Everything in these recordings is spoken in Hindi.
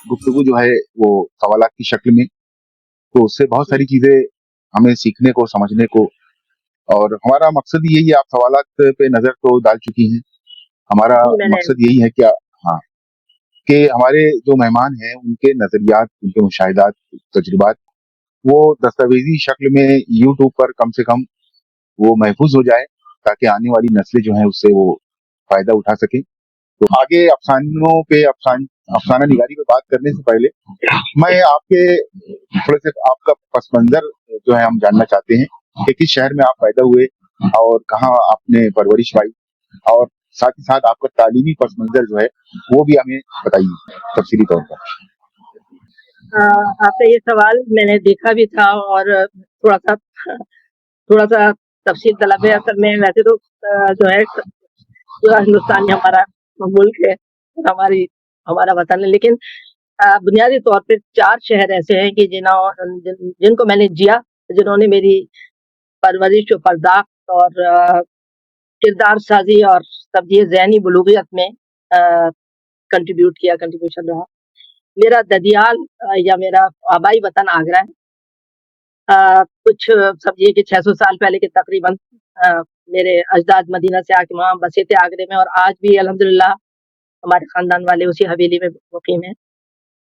गुफ्तगू जो है वो सवालात की शक्ल में, तो उससे बहुत सारी चीजें हमें सीखने को, समझने को, और हमारा मकसद ही यही है। आप सवालात पे नजर तो डाल चुकी हैं। हमारा जी मैंने मकसद यही है क्या, हाँ, कि हमारे जो मेहमान हैं उनके नजरियात, उनके मुशाहिदात, तजुर्बात वो दस्तावेजी शक्ल में यूट्यूब पर कम से कम वो महफूज हो जाए, ताकि आने वाली नस्लें जो हैं उससे वो फायदा उठा सकें। तो आगे अफसानों पे, अफसाना निगारी पे बात करने से पहले मैं आपके थोड़े से आपका पस मंजर जो है हम जानना चाहते हैं कि किस शहर में आप पैदा हुए और कहाँ आपने परवरिश पाई, और साथ ही साथ आपका तालीमी पस मंजर जो है वो भी हमें बताइए तफसीली तौर पर। आपका ये सवाल मैंने देखा भी था और थोड़ा सा तफसील तलब है। असल में वैसे तो जो है पूरा हिंदुस्तान ही हमारा मुल्क है, हमारा वतन है, लेकिन बुनियादी तौर पे 4 शहर ऐसे हैं कि जिनको मैंने जिया, जिन्होंने मेरी परवरिश और पर्दाख्त और किरदार साजी और तब्दील ज़हनी बुलूगियत में कंट्रीब्यूशन रहा। मेरा ददियाल या मेरा आबाई वतन आगरा है। कुछ समझिए कि 600 साल पहले के तकरीबन मेरे अजदाद मदीना से आके वहाँ बसे थे आगरे में, और आज भी अल्हम्दुलिल्लाह हमारे खानदान वाले उसी हवेली में मुकीम हैं।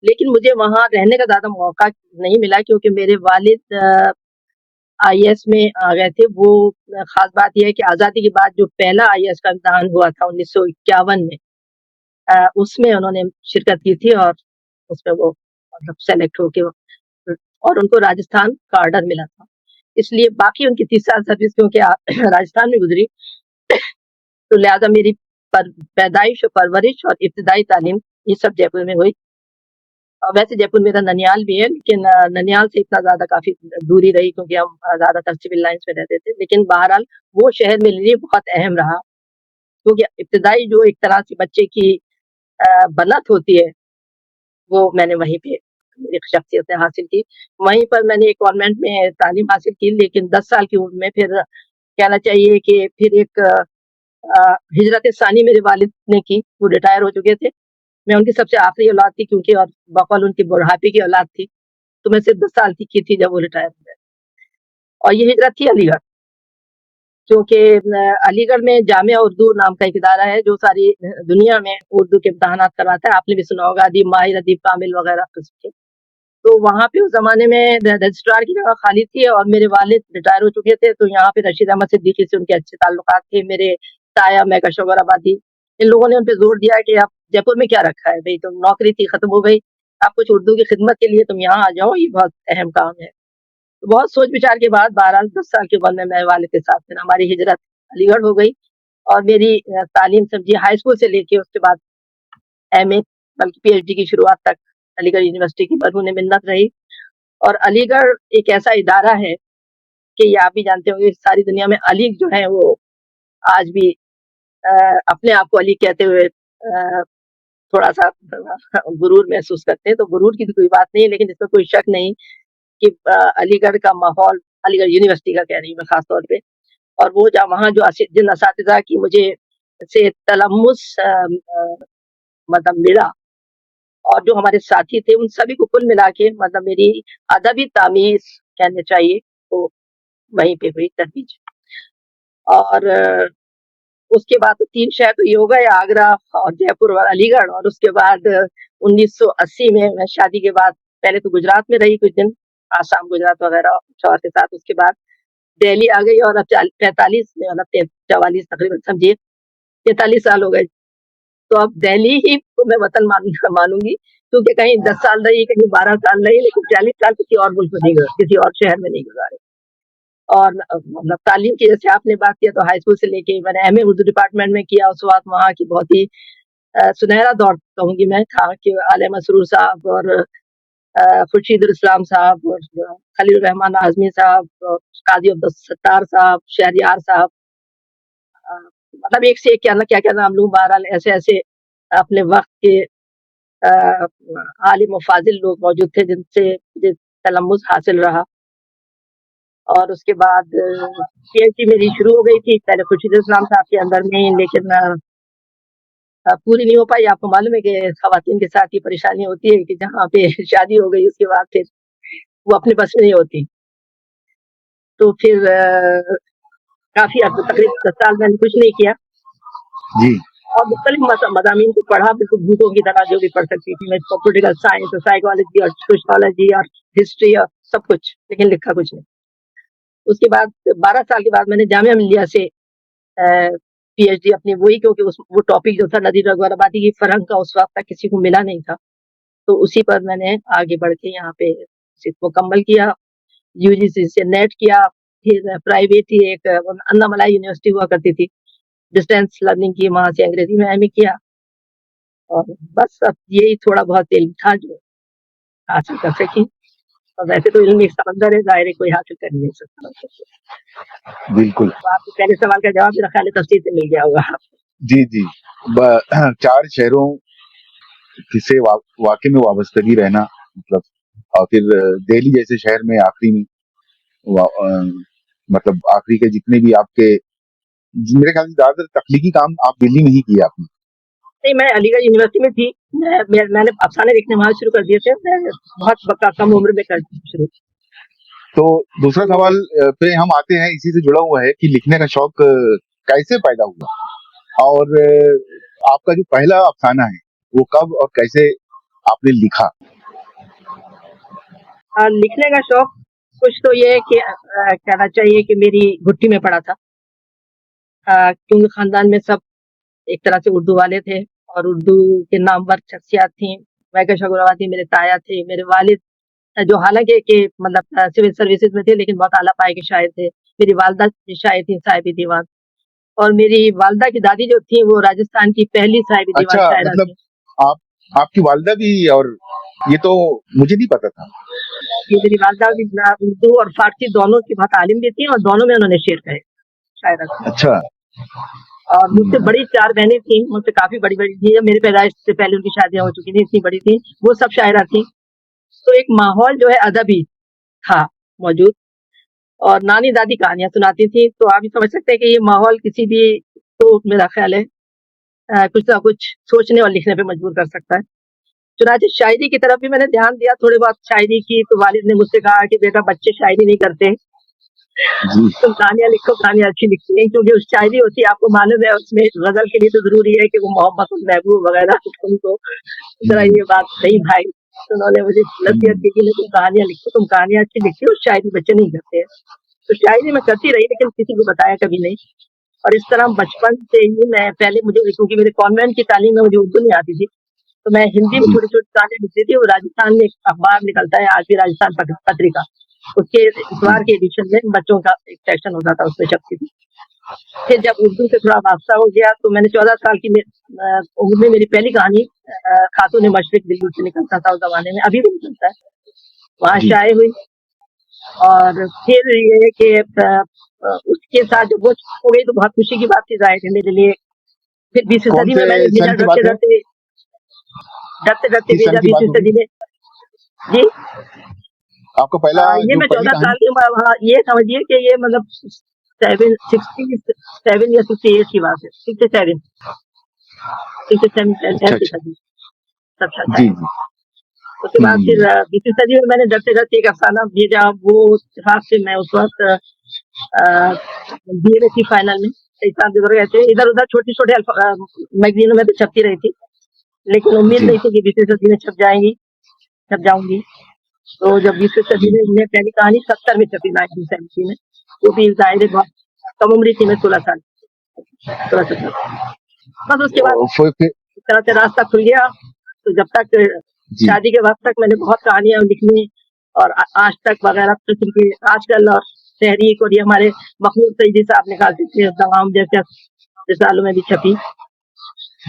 लेकिन मुझे वहाँ रहने का ज़्यादा मौका नहीं मिला, क्योंकि मेरे वालिद आईएएस में आ गए थे। वो ख़ास बात ये है कि आज़ादी के बाद जो पहला आईएएस का इम्तिहान हुआ था 1951 में, उसमें उन्होंने शिरकत की थी, और उसमें वो मतलब सेलेक्ट होके और उनको राजस्थान का ऑर्डर मिला था। इसलिए बाकी उनकी 30 साल सर्विस क्योंकि राजस्थान में गुजरी, तो लिहाजा मेरी पैदाइश और परवरिश और इब्तिदाई तालीम ये सब जयपुर में हुई। और वैसे जयपुर मेरा ननियाल भी है, लेकिन ननियाल से इतना ज़्यादा काफ़ी दूरी रही, क्योंकि हम ज़्यादातर सिविल लाइन्स में रहते थे। लेकिन बहरहाल वो शहर मेरे लिए बहुत अहम रहा, क्योंकि इब्तिदाई जो एक तरह से बच्चे की बनत होती है, वो मैंने वहीं पे मेरी शख्सियत से हासिल की। वहीं पर मैंने एक कॉन्वेंट में तालीम हासिल की, लेकिन 10 साल की उम्र में फिर कहना चाहिए कि फिर एक हिजरत सानी मेरे वालिद ने की। वो रिटायर हो चुके थे। मैं उनकी सबसे आखिरी औलाद थी, क्योंकि और बकौल उनकी बुढ़ापे की औलाद थी, तो मैं सिर्फ 10 साल की थी जब वो रिटायर हो गए। और ये हिजरत थी अलीगढ़, क्योंकि अलीगढ़ में जामिया उर्दू नाम का एक इदारा है जो सारी दुनिया में उर्दू के इम्तहानात करवाता है। आपने भी सुना होगा, अदीब माहिर, अदीब कामिल वगैरह किस्म के। तो वहाँ पे उस ज़माने में रजिस्ट्रार की जगह खाली थी, और मेरे वालिद रिटायर हो चुके थे, तो यहाँ पे रशीद अहमद सिद्दीकी से उनके अच्छे ताल्लुकात थे। मेरे ताया महक शौकराबादी, इन लोगों ने उन पे जोर दिया कि आप जयपुर में क्या रखा है भई, तुम नौकरी थी खत्म हो गई, आप कुछ उर्दू की खिदमत के लिए तुम यहाँ आ जाओ, ये बहुत अहम काम है। तो बहुत सोच विचार के बाद बहरहाल 10 साल की उम्र में मेरे वालिद के साथ फिर हमारी हिजरत अलीगढ़ हो गई, और मेरी तालीम समझिए हाई स्कूल से लेके उसके बाद एमए बल्कि पीएचडी की शुरुआत तक अलीगढ़ यूनिवर्सिटी की बदून मिन्नत रही। और अलीगढ़ एक ऐसा इदारा है कि ये आप भी जानते होंगे, सारी दुनिया में अली जो है वो आज भी अ, अपने आप को अली कहते हुए थोड़ा-सा गुरूर महसूस करते हैं। तो गुरूर की तो कोई बात नहीं है, लेकिन इसमें कोई शक नहीं कि अलीगढ़ का माहौल, अलीगढ़ यूनिवर्सिटी का कह रही हूँ मैं ख़ास तौर पे, और वो वहाँ जो जिन असातिज़ा की मुझे से तलम्मुस मतलब मिला, और जो हमारे साथी थे, उन सभी को कुल मिला के मतलब मेरी अदबी तामीज़ कहना चाहिए, तो वहीं पे हुई तदरीज। और उसके बाद तो 3 शहर तो ये हो गए, आगरा और जयपुर और अलीगढ़। और उसके बाद 1980 में मैं शादी के बाद पहले तो गुजरात में रही कुछ दिन, आसाम, गुजरात वगैरह शौहर के साथ। उसके बाद दिल्ली आ गई, और अब 45 में मतलब 44 तकरीबन समझिए 43 साल हो गए। तो अब दिल्ली ही को मैं वतन मानूँगी, क्योंकि कहीं 10 साल रही, कहीं 12 साल रही, लेकिन 40 साल किसी और मुल्क में नहीं किसी और शहर में नहीं गुज़ारे। और मतलब तालीम की जैसे आपने बात किया, तो हाई स्कूल से लेके मैंने एमए उर्दू डिपार्टमेंट में किया। उस वक़्त वहाँ की बहुत ही सुनहरा दौर कहूँगी मैं था, कि आले मसरूर साहब और खुर्शीदुल इस्लाम साहब और खलील रहमान आज़मी साहब और काज़ी अब्दुल सत्तार साहब, शहरयार साहब, मतलब एक से एक क्या ना क्या-क्या नाम लूँ, बहरहाल ऐसे-ऐसे अपने वक़्त के आलिम व फ़ाज़िल लोग मौजूद थे जिनसे मुझे तलम्मुज़ हासिल रहा। और उसके बाद पीएचडी मेरी शुरू हो गई थी, पहले खुर्शीद इस्लाम साहब के अंडर में, लेकिन पूरी नहीं हो पाई। आपको मालूम है कि ख़वातीन के साथ ये परेशानी होती है कि जहाँ पे शादी हो गई उसके बाद फिर वो अपने बस में नहीं होती। तो फिर काफ़ी अर्सा तकरीबन 10 साल मैंने कुछ नहीं किया जी। और मुख्तलिफ मज़ामीन को पढ़ा, बिल्कुल भूतों की तरह जो भी पढ़ सकती थी मैं, पॉलिटिकल साइंस और साइकोलॉजी और सोशियोलॉजी और हिस्ट्री और सब कुछ, लेकिन लिखा कुछ नहीं। उसके बाद 12 साल के बाद मैंने जामिया मिल्लिया से पीएचडी अपनी वही, क्योंकि वो टॉपिक जो था नदीर अकबर आबादी की फरहंग का उस वक़्त तक किसी को मिला नहीं था। तो उसी पर मैंने आगे बढ़ के यहाँ पे मुकम्मल किया, यूजीसी से नेट किया, फिर प्राइवेट ही एक अन्नामलाई यूनिवर्सिटी हुआ करती थी, डिस्टेंस लर्निंग की, वहाँ से अंग्रेजी में एमए किया और बस अब यही थोड़ा बहुत इल्म था जो हासिल कर सकी। और वैसे तो इल्म एक समंदर है, ज़ाहिर है कोई हासिल कर नहीं सकता। बिल्कुल। तो आपके पहले सवाल का जवाब मेरा ख्याल है तफसील से मिल गया होगा। जी, जी। 4 शहरों से वाक़ई में वाबस्तगी रहना, मतलब, और फिर दिल्ली जैसे शहर में आखिरी में मतलब आखिरी के जितने भी आपके, मेरे ख्याल से ज़्यादातर तख्लीकी काम आप दिल्ली में ही किए आपने। नहीं, मैं अलीगढ़ यूनिवर्सिटी में थी। मैंने अफ़साने लिखने वहाँ शुरू कर दिए थे। मैं बहुत कम उम्र में कर शुरू। तो दूसरा सवाल पे हम आते हैं, इसी से जुड़ा हुआ है कि लिखने का शौक कैसे पैदा हुआ? और आपका जो पहला अफ़साना है, वो कब और कैसे आपने लिखा? लिखने का शौक कुछ तो ये है कि कहना चाहिए कि मेरी घुट्टी में पड़ा था। क्योंकि ख़ानदान में सब एक तरह से उर्दू वाले थे और उर्दू के नामवर शख्सियत थी। वैकश अग्रवाल मेरे ताया थे, मेरे वालिद जो हालाँकि कि मतलब सिविल सर्विसेज़ में थे लेकिन बहुत आला पाए के शायर थे। मेरी वालिदा भी शायर थी, साहिब-ए दीवान, और मेरी वालिदा की दादी जो थी वो राजस्थान की पहली साहिब-ए दीवान अच्छा, शायरा मतलब थी। आपकी वालिदा भी, और ये तो मुझे नहीं पता था। ये मेरी वालिदा भी उर्दू और फ़ारसी दोनों की बहुत आलिम भी थी और दोनों में उन्होंने शेर कहे, शायरा थी। अच्छा। और मुझसे बड़ी 4 बहनें थी, मुझसे काफ़ी बड़ी-बड़ी थी। मेरी पैदाइश से पहले उनकी शादियाँ हो चुकी थी, इतनी बड़ी थी, वो सब शायरा थी। तो एक माहौल जो है अदबी था मौजूद और नानी-दादी कहानियाँ सुनाती थी, तो आप ये समझ सकते हैं कि ये माहौल किसी भी को मेरा ख़्याल है कुछ ना कुछ सोचने और लिखने पे मजबूर कर सकता है। चुनांचे शायरी की तरफ भी मैंने ध्यान दिया, थोड़ी बहुत शायरी की, तो वालिद ने मुझसे कहा कि बेटा बच्चे शायरी नहीं करते, जी। तुम कहानियाँ लिखो, कहानियाँ अच्छी लिखती हैं, क्योंकि उस शायरी होती है, आपको मालूम है उसमें गज़ल के लिए तो ज़रूरी है कि वो मोहब्बत और महबूब वग़ैरह उनको ज़रा ये बात नहीं भाई। तो उन्होंने मुझे नसीहत की कि तुम कहानियाँ लिखो, तुम कहानियाँ अच्छी लिखती हो, शायरी बच्चे नहीं करते हैं। तो शायरी मैं करती रही लेकिन किसी को बताया कभी नहीं। और इस तरह बचपन से ही मैं पहले मुझे, क्योंकि मेरे कॉन्वेंट की तालीम में मुझे उर्दू नहीं आती थी, तो मैं हिंदी में जी। छोटी-छोटी कहानियाँ लिखती थी। वो राजस्थान में एक अखबार निकलता है, आज भी राजस्थान पत्रिका, उसके जी। इतवार के एडिशन में बच्चों का एक सेक्शन होता था, उसमें छपती थी। फिर जब उर्दू से थोड़ा वास्ता हो गया तो मैंने 14 साल की उम्र में मेरी पहली कहानी खातून मशरिक दिल्ली से निकलता था उस ज़माने में, अभी भी निकलता है, वहाँ जी। शाये हुई। और फिर ये है कि उसके साथ जब वो हो गई तो बहुत खुशी की बात थी ज़ाहिर है मेरे लिए। फिर 20वीं कौन सदी से में मैंने भेजा, सन की बात है? डरते-डरते किस सन भेजा की बात 20वीं होगी? सदी में। जी। आपका पहला ये जो मैं पहली 14 कहानी? साल की उम्र, हाँ, ये समझिए कि ये मतलब 67 या 68 की बात है, 67 अच्छा, ऐसी अच्छा। सदी तब शायद। जी, जी। उसके बाद फिर हुँ। 20वीं सदी में मैंने डरते-डरते एक अफ़साना भेजा, वो इत्तेफ़ाक से मैं उस वक़्त बीए में थी फाइनल में, एग्ज़ाम दे रहे थे, इधर-उधर छोटे-छोटे मैगज़ीनों में तो छपती रही थी, लेकिन उम्मीद जी। नहीं थी कि 20वीं सदी में छप जाऊँगी। तो जब 20वीं सदी जी। में मैंने पहली कहानी 70 में छपी, 1970 में, वो भी ज़ाहिर है बहुत कम उम्र थी मैं, 16 साल, 16-17। बस उसके बाद फिर इस तरह से रास्ता खुल गया। तो जब तक जी। शादी के वक़्त तक मैंने बहुत कहानियाँ लिखी और आज तक वग़ैरह किस्म की आजकल और तहरीक और ये हमारे मखमूद सईदी साहब निकालते थे, दवाम जैसे रिसालों में भी छपी। जी,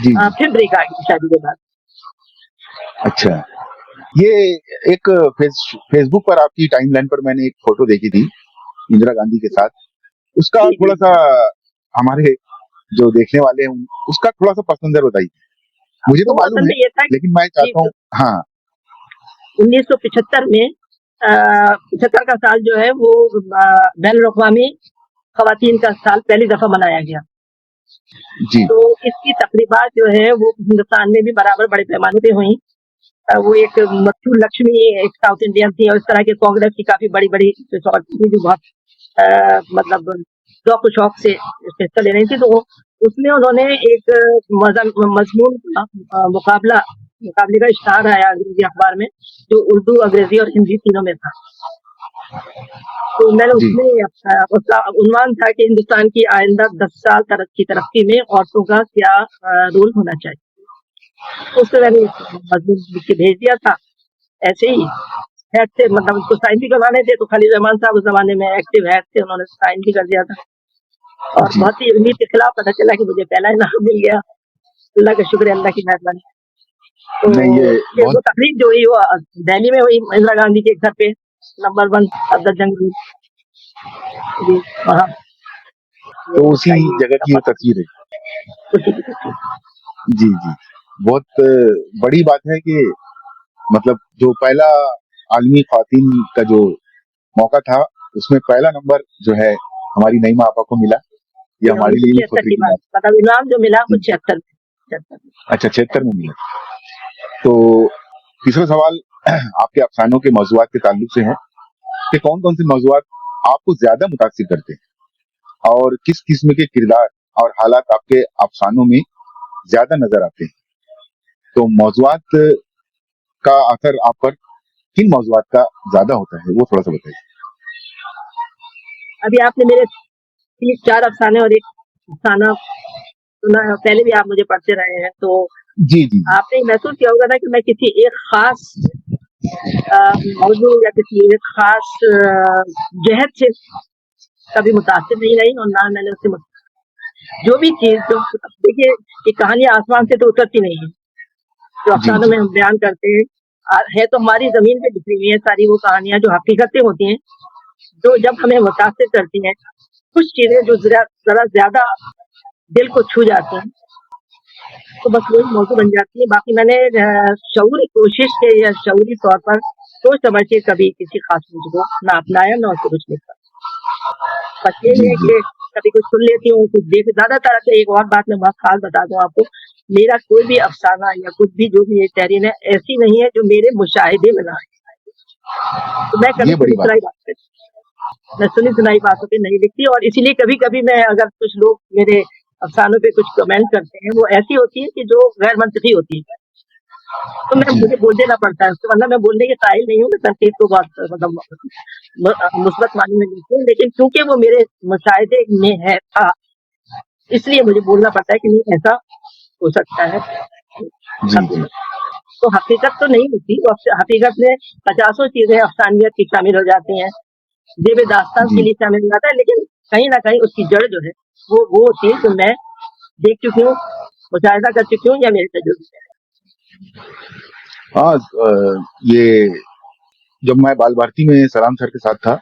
जी। फिर ब्रेक आ गई शादी के बाद। अच्छा। ये एक फेसबुक पर आपकी टाइमलाइन पर मैंने एक फ़ोटो देखी थी, इंदिरा गांधी के साथ। उसका जी, जी। थोड़ा-सा हमारे जो देखने वाले हैं, उसका थोड़ा-सा पस मंज़र बताइए। मुझे तो वो मालूम असल है, में ये था कि लेकिन मैं जी, चाहता हूँ। हाँ 1975 में 75 का साल जो है वो बैनुल अक़वामी ख़वातीन का साल पहली दफ़ा मनाया गया। जी तो इसकी तक़रीबात जो है वो हिंदुस्तान में भी बराबर बड़े पैमाने पे हुई। वो एक मथुर लक्ष्मी एक साउथ इंडियन थी और इस तरह के कांग्रेस की काफ़ी बड़ी-बड़ी रिसोर्ट थी जो बहुत मतलब ज़ौक़-ओ-शौक़ से इसमें हिस्सा ले रही थी। तो उसमें उन्होंने एक मज़मून का मुकाबले का इश्तिहार आया अंग्रेज़ी अख़बार में, जो उर्दू, अंग्रेज़ी और हिंदी तीनों में था। तो मैंने जी उसमें उसका उन्वान था कि हिंदुस्तान की आइंदा 10 साल तरक्की में औरतों का क्या रोल होना चाहिए। तो उसपे मैंने मज़मून लिख के भेज दिया था। ऐसे ही हेड से मतलब उसको साइन भी करवाने थे, तो खलील रहमान साहब उस ज़माने में एक्टिव हेड थे, उन्होंने साइन भी कर दिया था। और जी बहुत ही उम्मीद के खिलाफ पता चला कि मुझे पहला इनाम मिल गया। अल्लाह का शुक्र है, अल्लाह की मेहरबानी। तो नहीं, ये फिर बहुत वो तकरीब जो हुई वो दिल्ली में हुई, इंदिरा गांधी के घर पे, नंबर 1 सफदरजंग रोड। जी, वहाँ तो वो उसी उसका ये जगह की वो तस्वीर है। उसी की तस्वीर। जी जी, बहुत बड़ी बात है कि मतलब जो पहला आलमी ख़वातीन का जो मौका था, उसमें पहला नंबर जो है हमारी नईमा आपा को मिला। ये जी, हमारे लिए भी 1976 फ़ख्र की की बात, बात मतलब इनाम जो मिला है। वो जी, 76 में 76 में। अच्छा 76 में मिला। तो तीसरा सवाल आपके अफ़सानों के मौज़ूआत के ताल्लुक से है कि कौन-कौन से मौज़ूआत आपको ज़्यादा मुतासिर करते हैं? और किस किस्म के किरदार और हालात आपके अफ़सानों में ज़्यादा नज़र आते हैं? तो मौज़ूआत का असर आप पर किन मौज़ूआत का ज़्यादा होता है, वो थोड़ा-सा बताइए? अभी आपने मेरे 3-4 अफ़साने और एक अफ़साना सुना है, पहले भी आप मुझे पढ़ते रहे हैं, तो जी, जी, जी। आपने महसूस किया होगा ना कि मैं किसी एक ख़ास मौज़ू या किसी एक ख़ास जहत से कभी मुतासिर नहीं रही और ना मैंने उससे जो भी चीज़ जो देखिए, ये कहानियाँ आसमान से तो उतरती नहीं है, जो जी, अफ़सानों जी। में हम बयान करते हैं है तो हमारी ज़मीन पे बिखरी हुई है सारी वो कहानियाँ जो हकीकतें होती हैं, जो जब हमें मुतासिर करती हैं, कुछ चीज़ें जो ज़रा ज़्यादा दिल को छू जाती हैं, तो बस वही मौज़ू बन जाती है। बाकी मैंने शऊरी कोशिश से या शऊरी तौर पर सोच समझ के कभी किसी ख़ास मौज़ू को ना अपनाया, ना उसको कुछ लिखा। बस यही जी, है जी। कि कभी कुछ सुन लेती हूँ, कुछ देख ज़्यादातर तो एक और बात मैं बहुत ख़ास बता दूँ आपको, मेरा कोई भी अफ़साना या कुछ भी जो भी ये तहरीर है, ऐसी नहीं है जो मेरे मुशाहिदे में ना आए। तो मैं कभी ये बड़ी बात सुनी-सुनाई बात करती मैं सुनी-सुनाई बातों पे नहीं लिखती और इसीलिए कभी-कभी मैं अगर कुछ लोग मेरे अफ़सानों पे कुछ कमेंट करते हैं, वो ऐसी होती है कि जो गैर मंतकी होती है। तो है। जी, मुझे बोल देना पड़ता है, उसका मतलब मैं बोलने के कायल नहीं हूँ, मैं तनकीद को बहुत मतलब मुस्बत मानी में लेती हूँ, लेकिन क्योंकि वो मेरे मुशाहिदे में है था, इसलिए मुझे बोलना पड़ता है कि नहीं ऐसा हो सकता है। जी, जी। हकीकत तो हकीकत तो नहीं होती, वो हकीकत में पचासों चीज़ें अफ़सानियत की शामिल हो जाती हैं, ज़ेब-ए-दास्तान के जी। लिए शामिल हो जाता है, लेकिन कहीं न कहीं उसकी जड़ जो है, वो होती है जो मैं देख चुकी हूँ, मुशाहिदा कर चुकी हूँ या मेरे तजुर्बे से है। हाँ, ये जब मैं बाल भारती में सलाम सर के साथ था, जी,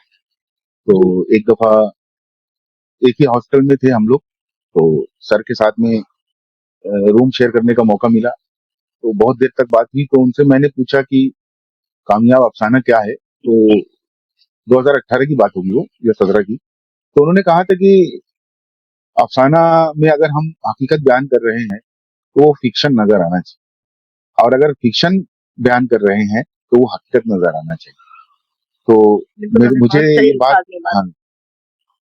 तो एक दफ़ा एक ही हॉस्टल में थे हम लोग, तो सर के साथ में रूम शेयर करने का मौका मिला, तो बहुत देर तक बात हुई, तो उनसे मैंने पूछा कि कामयाब अफ़साना क्या है? तो 2018 की बात होगी वो या 17 की, तो उन्होंने कहा था कि अफ़साना में अगर हम हकीकत बयान कर रहे हैं, तो वो फ़िक्शन नज़र आना चाहिए और अगर फ़िक्शन बयान कर रहे हैं, तो वो हकीकत नज़र आना चाहिए। तो बिल्कुल मेरे मैंने मुझे बहुत सही ये बात अल्फाज़ में बात हाँ,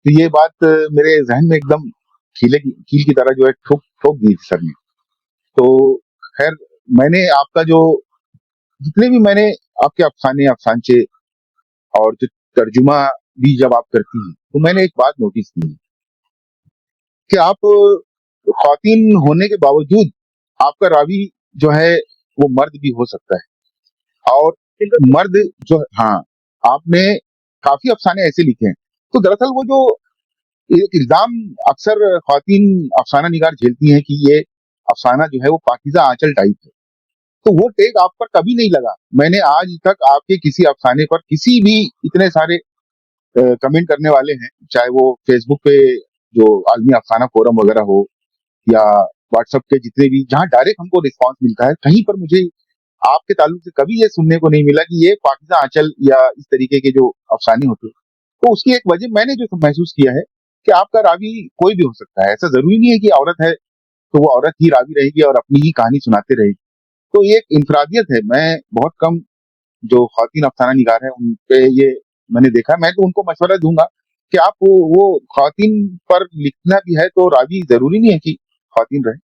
तो ये बात मेरे ज़हन में एकदम कील की तरह जो है ठोक ठोक दी थी सर ने। तो ख़ैर मैंने आपका जो जितने भी मैंने आपके अफ़साने, अफ़सानचे और जो तर्जुमा भी जब आप करती हैं, तो मैंने एक बात नोटिस की है कि आप ख़वातीन होने के बावजूद आपका रावी जो है, वो मर्द भी हो सकता है और बिल्कुल मर्द जो हाँ, आपने काफ़ी अफ़साने ऐसे लिखे हैं। तो दरअसल वो जो एक इल्ज़ाम अक्सर ख़वातीन अफ़साना निगार झेलती हैं कि ये अफ़साना जो है वो पाकीज़ा आंचल टाइप है। तो वो टेक आप पर कभी नहीं लगा। मैंने आज तक आपके किसी अफ़साने पर किसी भी इतने सारे कमेंट करने वाले हैं, चाहे वो फ़ेसबुक पे जो आलमी अफ़साना फ़ोरम वगैरह हो या व्हाट्सएप के जितने भी, जहाँ डायरेक्ट हमको रिस्पांस मिलता है, कहीं पर मुझे आपके ताल्लुक से कभी ये सुनने को नहीं मिला कि ये पाकिज़ा आंचल या इस तरीके के जो अफसाने होते हैं। तो उसकी एक वजह मैंने जो महसूस किया है कि आपका रावी कोई भी हो सकता है। ऐसा ज़रूरी नहीं है कि औरत है तो वो औरत ही रावी रहेगी और अपनी ही कहानी सुनाते रहेगी। तो ये एक इनफरादियत है। मैं बहुत कम जो ख़वातीन अफ़साना निगार हैं उन पे ये मैंने देखा है। मैं तो उनको मशवरा दूँगा कि आप वो ख़वातीन पर लिखना भी है तो रावी ज़रूरी नहीं है कि ख़वातीन रहे।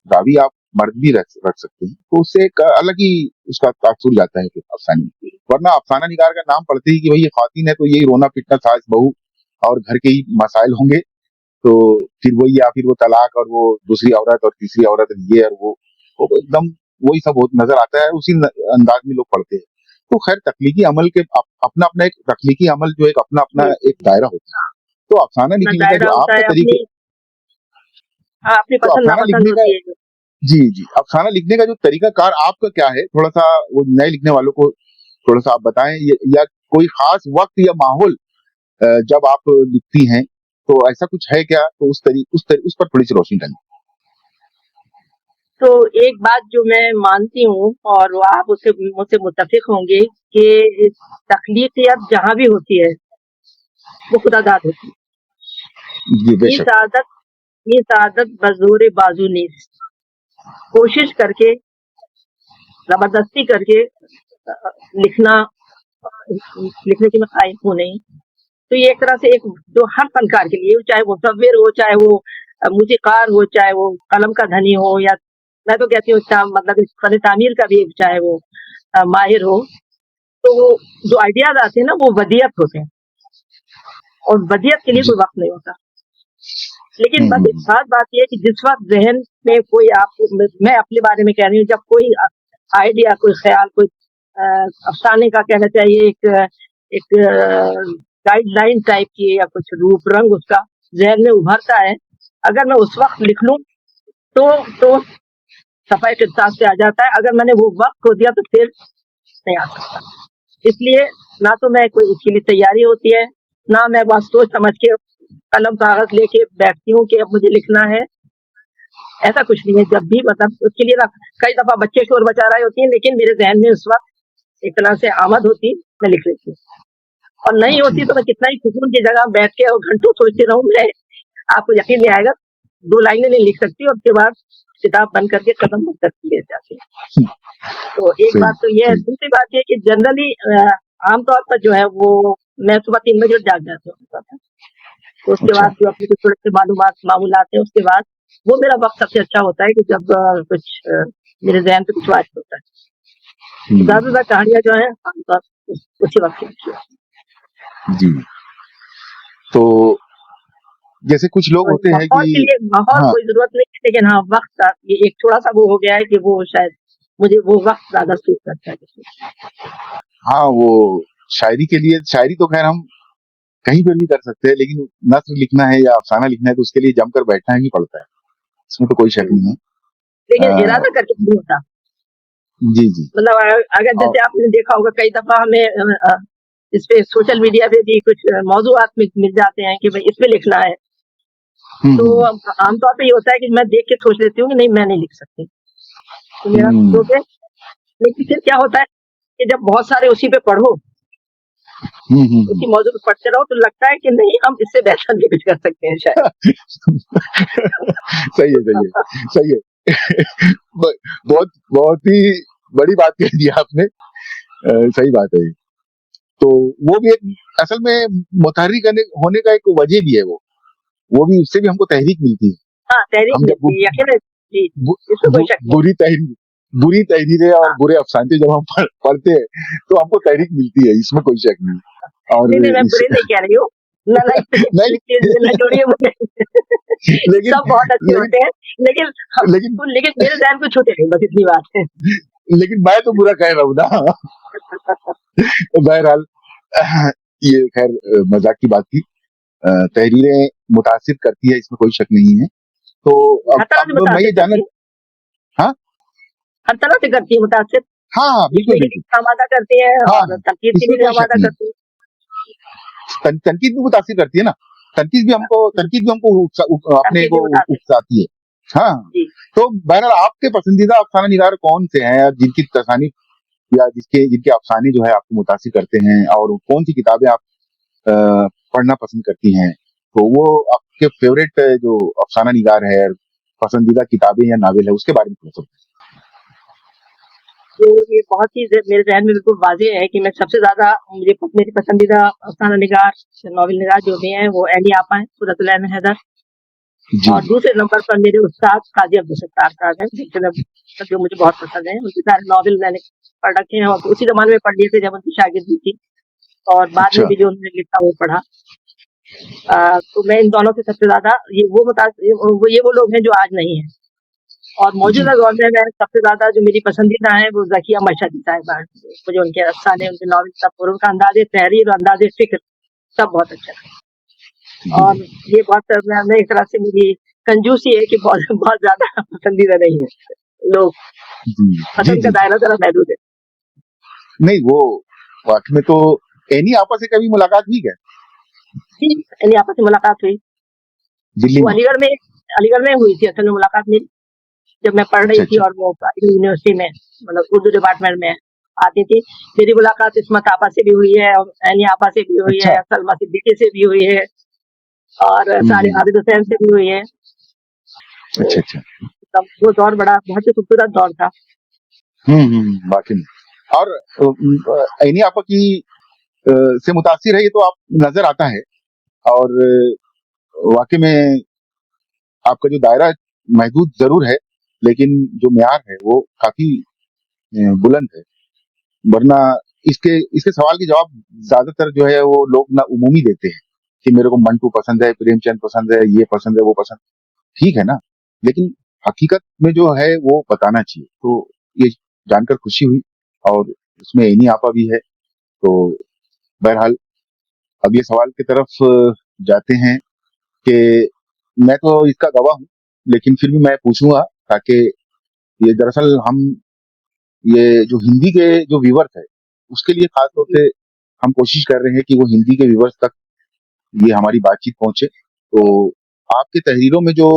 रावी आप मर्द भी रख सकते हैं। तो उससे एक अलग ही उसका तासुर जाता है फिर अफ़साने में। वरना अफ़साना निगार का नाम पढ़ते ही कि भई ये ख़वातीन है तो यही रोना-पीटना सास-बहू और घर के ही मसाइल होंगे। तो फिर वही या फिर वो तलाक और वो दूसरी औरत और तीसरी औरत ये और वो एकदम वही सब होत नज़र आता है, उसी अंदाज में लोग पढ़ते हैं। तो खैर तख्लीकी अमल के अपना-अपना एक तख्लीकी अमल जो एक अपना-अपना जी, एक दायरा होता है। तो अफ़साना अपना लिखने का दायरा जो होता आपका है, तरीका अपनी हाँ, अपनी तो अफ़साना पसंद-नापसंद लिखने का होती है। जी, जी। अफ़साना लिखने का जो तरीकाकार आपका क्या है? थोड़ा-सा वो नए लिखने वालों को थोड़ा-सा आप बताएँ या कोई ख़ास वक़्त या माहौल जब आप लिखती हैं, तो ऐसा कुछ है क्या? तो उस पर थोड़ी-सी रोशनी डालें। तो एक बात जो मैं मानती हूँ और वो आप उससे मुझसे मुत्तफ़िक होंगे कि तख़लीक़ियत जहाँ भी होती है, वो खुदादाद होती है। जी, ये बेशक। सआदत ये सआदत बज़ोर बाज़ू नीज़, कोशिश करके, ज़बरदस्ती करके लिखना लिखने की मैं क़ाइल हूँ नहीं। तो ये एक तरह से एक जो हर फ़नकार के लिए, चाहे वो मुसव्विर हो, चाहे वो मूसीक़ार हो, चाहे वो कलम का धनी हो, या मैं तो कहती हूँ मतलब इस फ़न तामीर का भी चाहे वो माहिर हो, तो वो जो आइडियाज़ आते हैं ना वो वदीयत होते हैं, और वदीयत के लिए जी। कोई वक़्त नहीं होता। लेकिन हुँ, बस हुँ, एक हुँ। ख़ास बात ये है कि जिस वक़्त ज़हन में कोई आपको मैं अपने बारे में कह रही हूँ, जब कोई आइडिया, कोई ख़्याल, कोई अफ़साने का कहना चाहिए, एक गाइडलाइन टाइप की या कुछ रूप रंग उसका ज़हन में उभरता है, अगर मैं उस वक़्त लिख लूँ तो सफ़ाए क़िरतास पे आ जाता है। अगर मैंने वो वक़्त खो दिया तो फिर नहीं आ सकता। इसलिए ना तो मैं कोई उसके लिए तैयारी होती है, ना मैं बस सोच समझ के कलम कागज़ लेके बैठती हूँ कि अब मुझे लिखना है। ऐसा कुछ नहीं है। जब भी मतलब उसके लिए ना कई दफ़ा बच्चे शोर मचा रहे होती हैं, लेकिन मेरे ज़हन में उस वक़्त एक तरह से आमद होती, मैं लिख लेती हूँ। और नहीं जी। होती तो मैं कितना ही सुकून की जगह बैठ के और घंटों सोचती रहूँ, मैं आपको यकीन नहीं आएगा, 2 लाइनें नहीं लिख सकती और उसके बाद किताब बंद करके कलम बंद करके लेट जाती हूँ। तो एक सही, बात तो ये है। सही। दूसरी बात ये है कि जनरली आम तौर पर जो है वो मैं सुबह 3 बजे जाग जाती हूँ। तो उसके अच्छा। बाद जो अपने कुछ थोड़े-से मामूलात हैं, उसके बाद वो मेरा वक़्त सबसे अच्छा होता है कि जब कुछ मेरे ज़हन पे कुछ वारिद होता है। हुँ, ज़्यादातर कहानियाँ जो हैं आमतौर उसी वक़्त लिखी होती हैं। जी। तो जैसे कुछ लोग और होते हैं कि माहौल के लिए माहौल हाँ, कोई ज़रूरत नहीं है, लेकिन हाँ, वक़्त का ये एक थोड़ा-सा वो हो गया है कि वो शायद मुझे वो वक़्त ज़्यादा सूट करता है। हाँ, वो शायरी तो ख़ैर हम कहीं पर भी कर सकते हैं, लेकिन नस्र लिखना है या अफ़साना लिखना है तो उसके लिए जमकर बैठना ही पड़ता है। इसमें तो कोई शक हुँ, नहीं है। लेकिन अ, इरादा करके नहीं होता। जी, जी। मतलब अगर और जैसे आपने देखा होगा कई दफ़ा हमें इस पे सोशल मीडिया पे भी कुछ मौज़ूआत मिल जाते हैं कि भई इस पे लिखना है। हुँ, तो हुँ, हुँ। आम तौर पे ये होता है कि मैं देख के सोच लेती हूँ कि नहीं मैं नहीं लिख सकती। तो मेरा हुँ, हो गया। लेकिन फिर क्या होता है कि जब बहुत सारे उसी पे पढ़ो, हुँ, हुँ, हुँ। उसी मौज़ू पे पढ़ते रहो, तो लगता है कि नहीं हम इससे बेहतर भी कुछ कर सकते हैं शायद। सही है, सही है, सही है। ब बहुत बहुत ही बड़ी बात कह दी आपने। सही बात है ये। तो वो भी एक असल में मुतहर्रिक होने का एक वजह भी है वो। वो भी उससे भी हमको तहरीक मिलती है। हाँ, तहरीक हम जब मिलती है, यकीनन जी, बु, इसमें बु, कोई शक नहीं। बुरी तहरीरें और हाँ, बुरे अफसाने जब हम पढ़ते हैं तो हमको तहरीक मिलती है, इसमें कोई शक नहीं। और नहीं, नहीं मैं इस बुरे नहीं कह रही हूँ। ना ना नहीं इसलिए दिल ना जोड़िए मुझे। लेकिन सब बहुत अच्छे लेकिन होते हैं, लेकिन लेकिन लेकिन मेरे ज़हन को छूते नहीं, बस इतनी बात है। लेकिन मैं तो बुरा कह रहा हूँ ना। तो बहरहाल ये खैर मजाक की बात थी। तहरीरें मुतासिर करती है, इसमें कोई शक नहीं है। तो हर तरह से अब मैं मुतासिर ये जानना करती है, हाँ हर तरह से करती है मुतासिर। हाँ हाँ, बिल्कुल लिखने के लिए बिल्कुल। भी आमादा करती है हाँ और हाँ, तनकीद के इसमें लिए भी कोई शक आमादा नहीं। करती है। तनकीद भी मुतासिर करती है ना। तनकीद भी हमको तनकीद अपने भी को मुतासिर उकसाती है। हाँ, जी। तो बहरहाल आपके पसंदीदा अफसाना निगार कौन से हैं जिनकी तसानीफ या जिनके अफसाने जो है आपको मुतासिर करते हैं, और कौन सी किताबें आप अ, पढ़ना पसंद करती हैं? तो वो आपके फेवरेट जो अफसाना निगार है, पसंदीदा किताबें या नावल है, उसके बारे में थोड़ा सा तो ये बहुत ही मेरे ज़हन में बिल्कुल वाज़ेह है कि मैं सबसे ज़्यादा मेरी पसंदीदा अफ़साना निगार, नॉवेल निगार जो भी हैं वो एली आपा हैं, सूरतुल ऐन हैदर। जी। और दूसरे नंबर पर मेरे उस्ताद काज़ी अब्दुल सत्तार साहब हैं, जो मुझे बहुत पसंद हैं। उनके सारे नॉवेल मैंने पढ़ रखे हैं और उसी ज़माने में पढ़ लिए थे जब उनकी शागिर्दी थी, और बाद में अच्छा। भी जो उन्होंने लिखा वो पढ़ा। तो मैं इन दोनों से सबसे ज़्यादा ये वो लोग हैं जो आज नहीं हैं। और जी। मौजूदा दौर में मैं सबसे ज़्यादा जो मेरी पसंदीदा हैं वो ज़किया मशहदी साहिबा हैं। मुझे उनके अफ़साने, उनके नॉवेल सब और उनका अंदाज़े तहरीर और अंदाज़े फ़िक्र सब बहुत अच्छा है। जी। और ये बहुत मैं एक तरह से मेरी कंजूसी है कि बहुत बहुत ज़्यादा पसंदीदा नहीं है। लोग जी। जी। पसंद का जी। जी। दायरा ज़रा महदूद है। नहीं, वो वाकई में तो एनी आपस से कभी मुलाकात हुई क्या? जी, यानी आपस में मुलाकात हुई। दिल्ली वो में? अलीगढ़ में हुई थी असल में मुलाकात मेरी, जब मैं पढ़ अच्छा, रही थी अच्छा। और वो यूनिवर्सिटी में मतलब उर्दू डिपार्टमेंट में आती थी। मेरी मुलाकात इस्मत आपा से भी हुई है और ऐनी आपा से भी हुई अच्छा। है, सलमा सिद्दीकी से भी हुई है और सारे हुँ। आबिद हुसैन से भी हुई है। तो अच्छा, अच्छा। तब वो दौर बड़ा बहुत ही खूबसूरत दौर था। वाक़ई में। और ऐनी आपा की से मुतासिर है, ये तो आप नज़र आता है, और वाक़ई में आपका जो दायरा महदूद ज़रूर है, लेकिन जो म्यार है वो काफ़ी बुलंद है। वरना इसके इसके सवाल के जवाब ज़्यादातर जो है वो लोग ना उमूमी देते हैं कि मेरे को मंटू पसंद है, प्रेमचंद पसंद है, ये पसंद है, वो पसंद, ठीक है ना? लेकिन हकीकत में जो है वो बताना चाहिए। तो ये जानकर खुशी हुई, और उसमें एनी आपा भी है। तो बहरहाल अब ये सवाल की तरफ जाते हैं कि मैं तो इसका गवाह हूँ, लेकिन फिर भी मैं पूछूँगा, ताकि ये दरअसल हम ये जो हिंदी के जो व्यूअर्स है, उसके लिए खास तौर से हम कोशिश कर रहे हैं कि वो हिंदी के व्यूअर्स तक ये हमारी बातचीत पहुँचे। तो आपकी तहरीरों में जो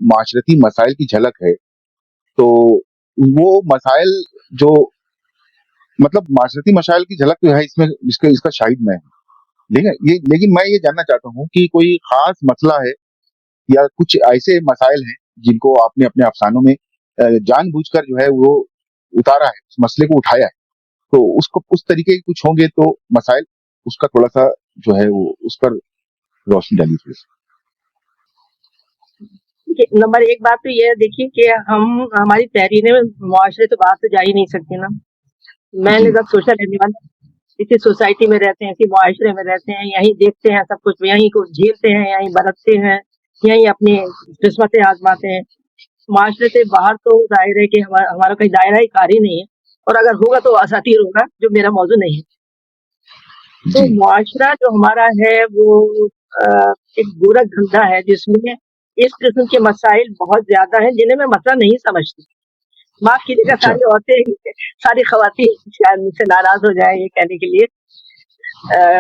माशरती मसाइल की झलक है, तो वो मसाइल जो मतलब माशरती मसाइल की झलक जो है, इसमें इसका शाहिद मैं हूँ। लेकिन मैं ये जानना चाहता हूँ कि कोई खास मसला है या कुछ ऐसे मसाइल हैं जिनको आपने अपने अफसानों में जानबूझकर जो है वो उतारा है, उस मसले को उठाया है। तो उसको उस तरीके के कुछ होंगे तो मसाइल, उसका थोड़ा-सा जो है वो उस पर रोशनी डालिए थोड़ी-सी। देखिए, नंबर एक बात तो ये है देखिए कि हमारी तहरीरें मुआशरे से बाहर तो जा ही नहीं सकती ना। जी। मैंने जब सोशल रहने वाला इसी सोसाइटी में रहते हैं, इसी मुआशरे में रहते हैं, यहीं देखते हैं सब कुछ, यहीं को झेलते हैं, यहीं बरतते हैं, यहीं अपनी किस्मतें आजमाते हैं। मुआशरे से बाहर तो ज़ाहिर है कि हमारा कोई दायरा ही कार ही नहीं है, और अगर होगा तो असातीर होगा, जो मेरा मौज़ू नहीं है। तो जी। मुआशरा जो हमारा है वो अ, एक गोरख धंधा है जिसमें इस किस्म के मसाइल बहुत ज़्यादा हैं जिन्हें मैं मसला नहीं समझती। माफ़ कीजिएगा अच्छा। सारी औरतें, सारी ख़वातीन शायद मुझसे नाराज़ हो जाएँ ये कहने के लिए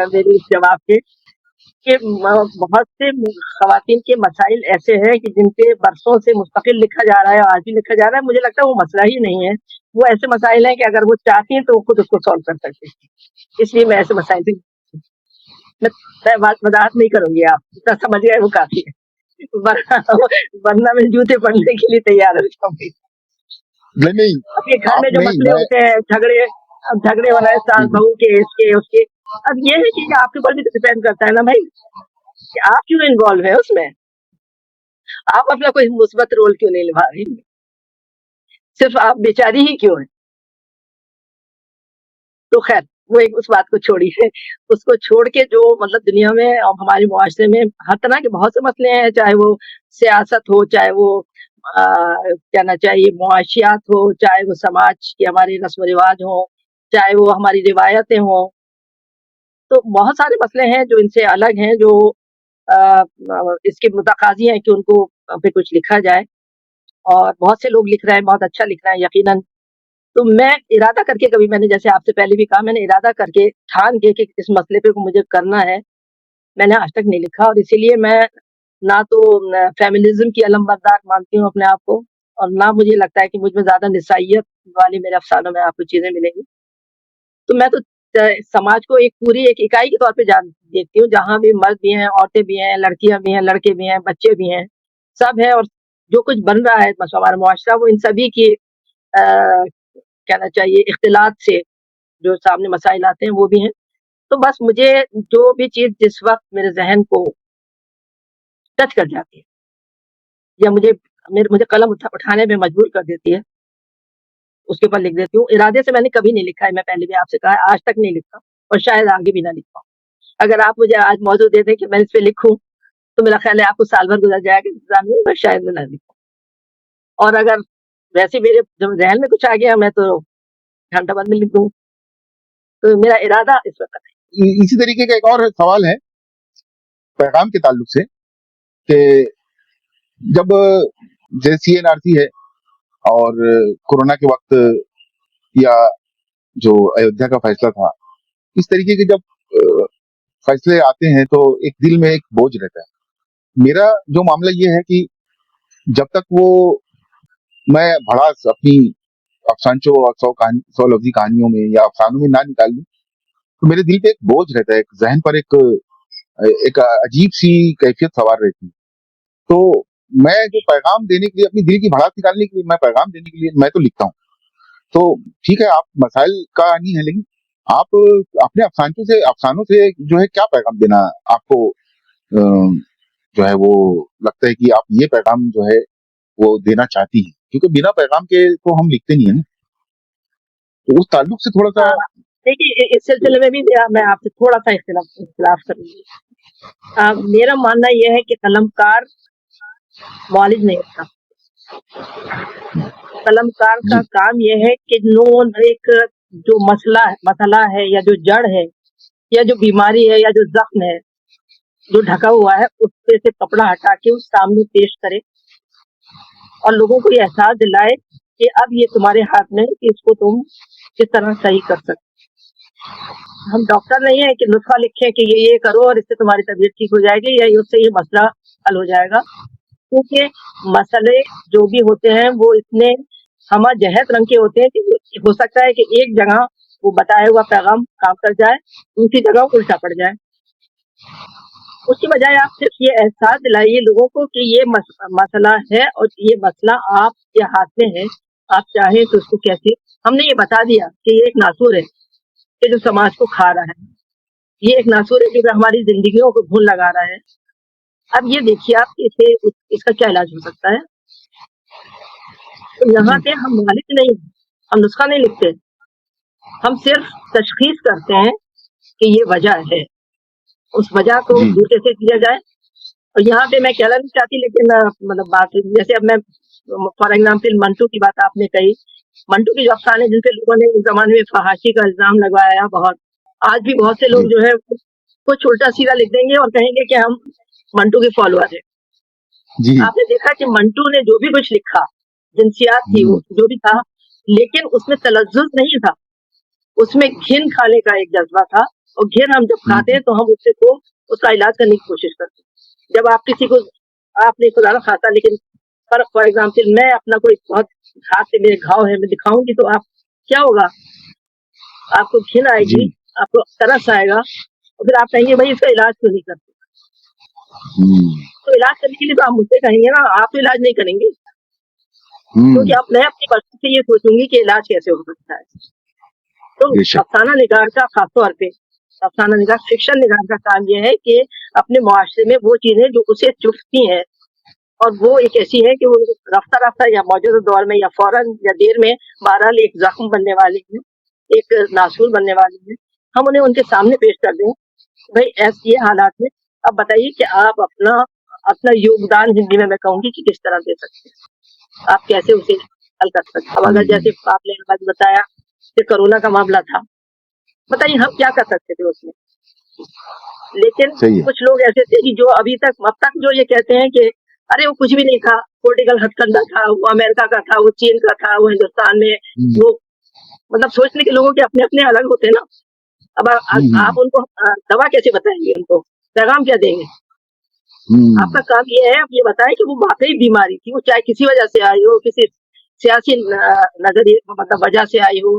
मेरे इस जवाब के कि बहुत से ख़वातीन के मसाइल ऐसे हैं कि जिन पे बरसों से मुस्तक़िल लिखा जा रहा है और आज भी लिखा जा रहा है। मुझे लगता है वो मसला ही नहीं है। वो ऐसे मसाइल हैं कि अगर वो चाहती हैं तो वो खुद उसको सॉल्व कर सकती हैं। इसलिए मैं ऐसे मसाइल पे मैं मैं बात वज़ाहत नहीं करूँगी, आप जितना समझ गए वो काफ़ी है। वरना वरना मैं जूते पड़ने के लिए तैयार हो जाऊँगी। नहीं, नहीं, अब ये घर आप में जो नहीं, मसले मैं होते हैं, अब झगड़े हो रहे हैं हुँ, हुँ। सास-बहू के, इसके, उसके। अब ये है कि आपके ऊपर भी तो डिपेंड करता है ना भाई, कि आप क्यों इन्वॉल्व हैं उसमें? आप अपना कोई मुस्बत रोल क्यों नहीं निभा रही? सिर्फ़ आप बेचारी ही क्यों हैं? तो ख़ैर, वो एक उस बात को छोड़िए। उसको छोड़ के जो मतलब दुनिया में और हमारे मुआशरे में हर तरह के बहुत से मसले हैं, चाहे वो सियासत हो, चाहे वो कहना चाहिए मुआशियात हो, चाहे वो समाज के हमारे रस्म-रिवाज हों, चाहे वो हमारी रिवायतें हों। तो बहुत सारे मसले हैं जो इनसे अलग हैं, जो इसके मुतकाज़ी हैं कि उनको पे कुछ लिखा जाए, और बहुत से लोग लिख रहे हैं, बहुत अच्छा लिख रहे हैं यकीनन। तो मैं इरादा करके, कभी मैंने जैसे आपसे पहले भी कहा, मैंने इरादा करके ठान के कि इस मसले पे मुझे करना है, मैंने आज तक नहीं लिखा, और इसीलिए मैं ना तो फेमिनिज्म की अलमबरदार मानती हूँ अपने आप को, और ना मुझे लगता है कि मुझ में ज़्यादा निसाइयत वाली मेरे अफ़सानों में आपको चीज़ें मिलेंगी। तो मैं तो समाज को एक पूरी एक इकाई के तौर पे देखती हूँ, जहाँ भी मर्द भी हैं, औरतें भी हैं, लड़कियाँ भी हैं, लड़के भी हैं, बच्चे भी हैं, सब हैं, और जो कुछ बन रहा है बस हमारा मुआशरा, वो इन सभी की कहना चाहिए इख्तिलात से जो सामने मसाइल आते हैं वो भी हैं। तो बस मुझे जो भी चीज़ जिस वक़्त मेरे ज़हन को टच कर जाती है, या मुझे कलम उठाने में मजबूर कर देती है, उसके ऊपर लिख देती हूँ। इरादे से मैंने कभी नहीं लिखा है, मैं पहले भी आपसे कहा है, आज तक नहीं लिखा और शायद आगे भी ना लिख पाऊँ। अगर आप मुझे आज मौज़ू दे दें कि मैं इस पे लिखूँ, तो मेरा ख़्याल है आपको साल भर गुज़र जाएगा इंतज़ार में, मैं शायद ना लिखूँ। और अगर वैसे मेरे जब ज़हन में कुछ आ गया, मैं तो घंटा भर में लिख दूँ। तो मेरा इरादा इस वक़्त है। इसी तरीके का एक और सवाल है पैगाम के ताल्लुक से कि जब जैसे सीएनआरसी है और कोरोना के वक्त या जो अयोध्या का फैसला था, इस तरीके के जब फैसले आते हैं तो एक दिल में एक बोझ रहता है। मेरा जो मामला ये है कि जब तक वो मैं भड़ास अपनी अफसानचों और सौ लफ्जी कहानियों में या अफसानों में ना निकाल लूं, तो मेरे दिल पे एक बोझ रहता है, एक जहन पर एक अजीब सी कैफियत सवार रहती है। तो मैं जो पैगाम देने के लिए, अपनी दिल की भड़ास निकालने के लिए, मैं पैगाम देने के लिए मैं तो लिखता हूँ। तो ठीक है, आप मसाइल का नहीं है, लेकिन आप अपने अफसानों से जो है क्या पैगाम देना आपको जो है वो लगता है कि आप ये पैगाम जो है वो देना चाहती हैं? क्योंकि बिना पैगाम के तो हम लिखते नहीं है ना, तो उस ताल्लुक से थोड़ा सा। देखिए, इस सिलसिले में भी मैं आपसे थोड़ा-सा इख्तिलाफ करूँगी। मेरा मानना ये है कि कलमकार मौलिद नहीं होता। कलमकार का जी काम ये है कि एक जो मसला है, या जो जड़ है, या जो बीमारी है, या जो ज़ख्म है, जो ढका हुआ है, उस पे से कपड़ा हटा के उस सामने पेश करे और लोगों को ये एहसास दिलाए कि अब ये तुम्हारे हाथ में है कि इसको तुम किस तरह सही कर सकते। हम डॉक्टर नहीं है कि नुस्खा लिखें कि ये करो और इससे तुम्हारी तबीयत ठीक हो जाएगी, या उससे ये मसला हल हो जाएगा। क्योंकि मसले जो भी होते हैं वो इतने हमजहत रंग के होते हैं कि हो सकता है कि एक जगह वो बताया हुआ पैगाम काम कर जाए, दूसरी जगह उल्टा पड़ जाए। उसकी बजाय आप सिर्फ ये एहसास दिलाइए लोगों को कि ये मसला है और ये मसला आपके हाथ में है, आप चाहें तो उसको कैसे। हमने ये बता दिया कि ये एक नासूर है कि जो समाज को खा रहा है, ये एक नासूर है जो हमारी जिंदगियों को घुन लगा रहा है। अब ये देखिए आप कि इसका क्या इलाज हो सकता है। तो यहाँ पे हम मालिक नहीं, हम नुस्खा नहीं लिखते, हम सिर्फ तशखीस करते हैं कि ये वजह है, उस वजह को दूर कैसे किया जाए। और यहाँ पे मैं कहना नहीं चाहती, लेकिन मतलब बात जैसे अब मैं फॉर एग्जाम्पल मंटू की बात आपने कही, मंटू की जो अफसाने जिनपे लोगों ने उस जमाने में फहाशी का इल्जाम लगवाया, बहुत आज भी बहुत से लोग जो है कुछ उल्टा सीधा लिख देंगे और कहेंगे कि हम मंटू के फॉलोअर हैं। आपने देखा कि मंटू ने जो भी कुछ लिखा, जिनसियात थी वो जो भी था, लेकिन उसमें तलज्जुज नहीं था, उसमें घिन खाने का एक जज्बा था। और घिन हम जब खाते हैं तो हम उसका इलाज करने की कोशिश करते हैं। जब आप किसी को, आपने खुदा ना खाता, लेकिन फॉर एग्जाम्पल मैं अपना कोई बहुत हाथ से मेरे घाव है, मैं दिखाऊंगी तो आप क्या होगा, आपको घिन आएगी, आपको तरस आएगा, और फिर आप कहेंगे भाई इसका इलाज क्यों नहीं करते। तो इलाज करने के लिए तो आप मुझसे कहेंगे ना, आप तो इलाज नहीं करेंगे, क्योंकि आप मैं अपनी पर्सपेक्टिव से ये सोचूंगी कि इलाज कैसे हो सकता है। तो अफसाना निगार का खासतौर पे, अफसाना निगार, फिक्शन निगार का काम यह है कि अपने मुआशरे में वो चीजें जो उसे चुभती हैं, और वो एक ऐसी है कि वो रफ्ता रफ्ता या मौजूदा दौर में या फौरन या देर में बहरहाल एक जख्म बनने वाली है, एक नासूर बनने वाली है, हम उन्हें उनके सामने पेश कर दें। भाई ऐसे ये हालात में अब बताइए कि आप अपना योगदान हिंदी में मैं कहूंगी कि किस तरह दे सकते हैं, आप कैसे उसे हल कर सकते हैं। अब अगर जैसे आपने आज बताया कि कोरोना का मामला था, बताइए हम क्या कर सकते थे उसमें। लेकिन कुछ लोग ऐसे थे कि जो अब तक जो ये कहते हैं कि अरे वो कुछ भी नहीं था, पॉलिटिकल हथकंडा था, वो अमेरिका का था, वो चीन का था, वो हिंदुस्तान में, वो मतलब सोचने के लोगों के अपने अपने अलग होते हैं ना। अब आप उनको दवा कैसे बताएंगे, उनको पैगाम क्या देंगे। आपका काम ये है, आप ये बताएं कि वो वाकई बीमारी थी, वो चाहे किसी वजह से आई हो, किसी सियासी नजरिए मतलब वजह से आई हो,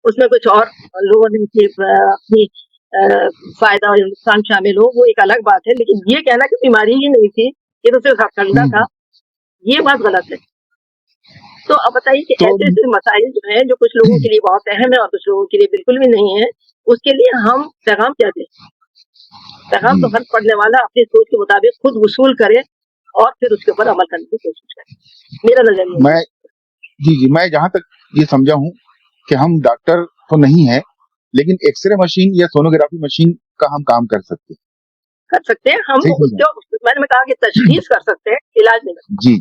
उसमें कुछ और लोगों ने अपनी फायदा और नुकसान शामिल हो, वो एक अलग बात है, लेकिन ये कहना कि बीमारी ही नहीं थी, ये तो सिर्फ हथकंडा था, ये बात गलत है। तो अब बताइए कि तो ऐसे ऐसे मसाइल जो है, जो कुछ लोगों के लिए बहुत अहम है और कुछ लोगों के लिए बिल्कुल भी नहीं है, उसके लिए हम पैगाम क्या दें? पैगाम तो हर पढ़ने वाला अपनी सोच के मुताबिक खुद वसूल करे और फिर उसके ऊपर अमल करने की कोशिश करे। मेरा नजरिया मैं जी मैं जहां तक ये समझा हूं कि हम डॉक्टर तो नहीं है, लेकिन एक्सरे मशीन या सोनोग्राफी मशीन का हम काम कर सकते हैं। कर सकते हैं हम सही समझा? मैंने कहा कि तशखीस कर सकते हैं, इलाज नहीं कर सकते। जी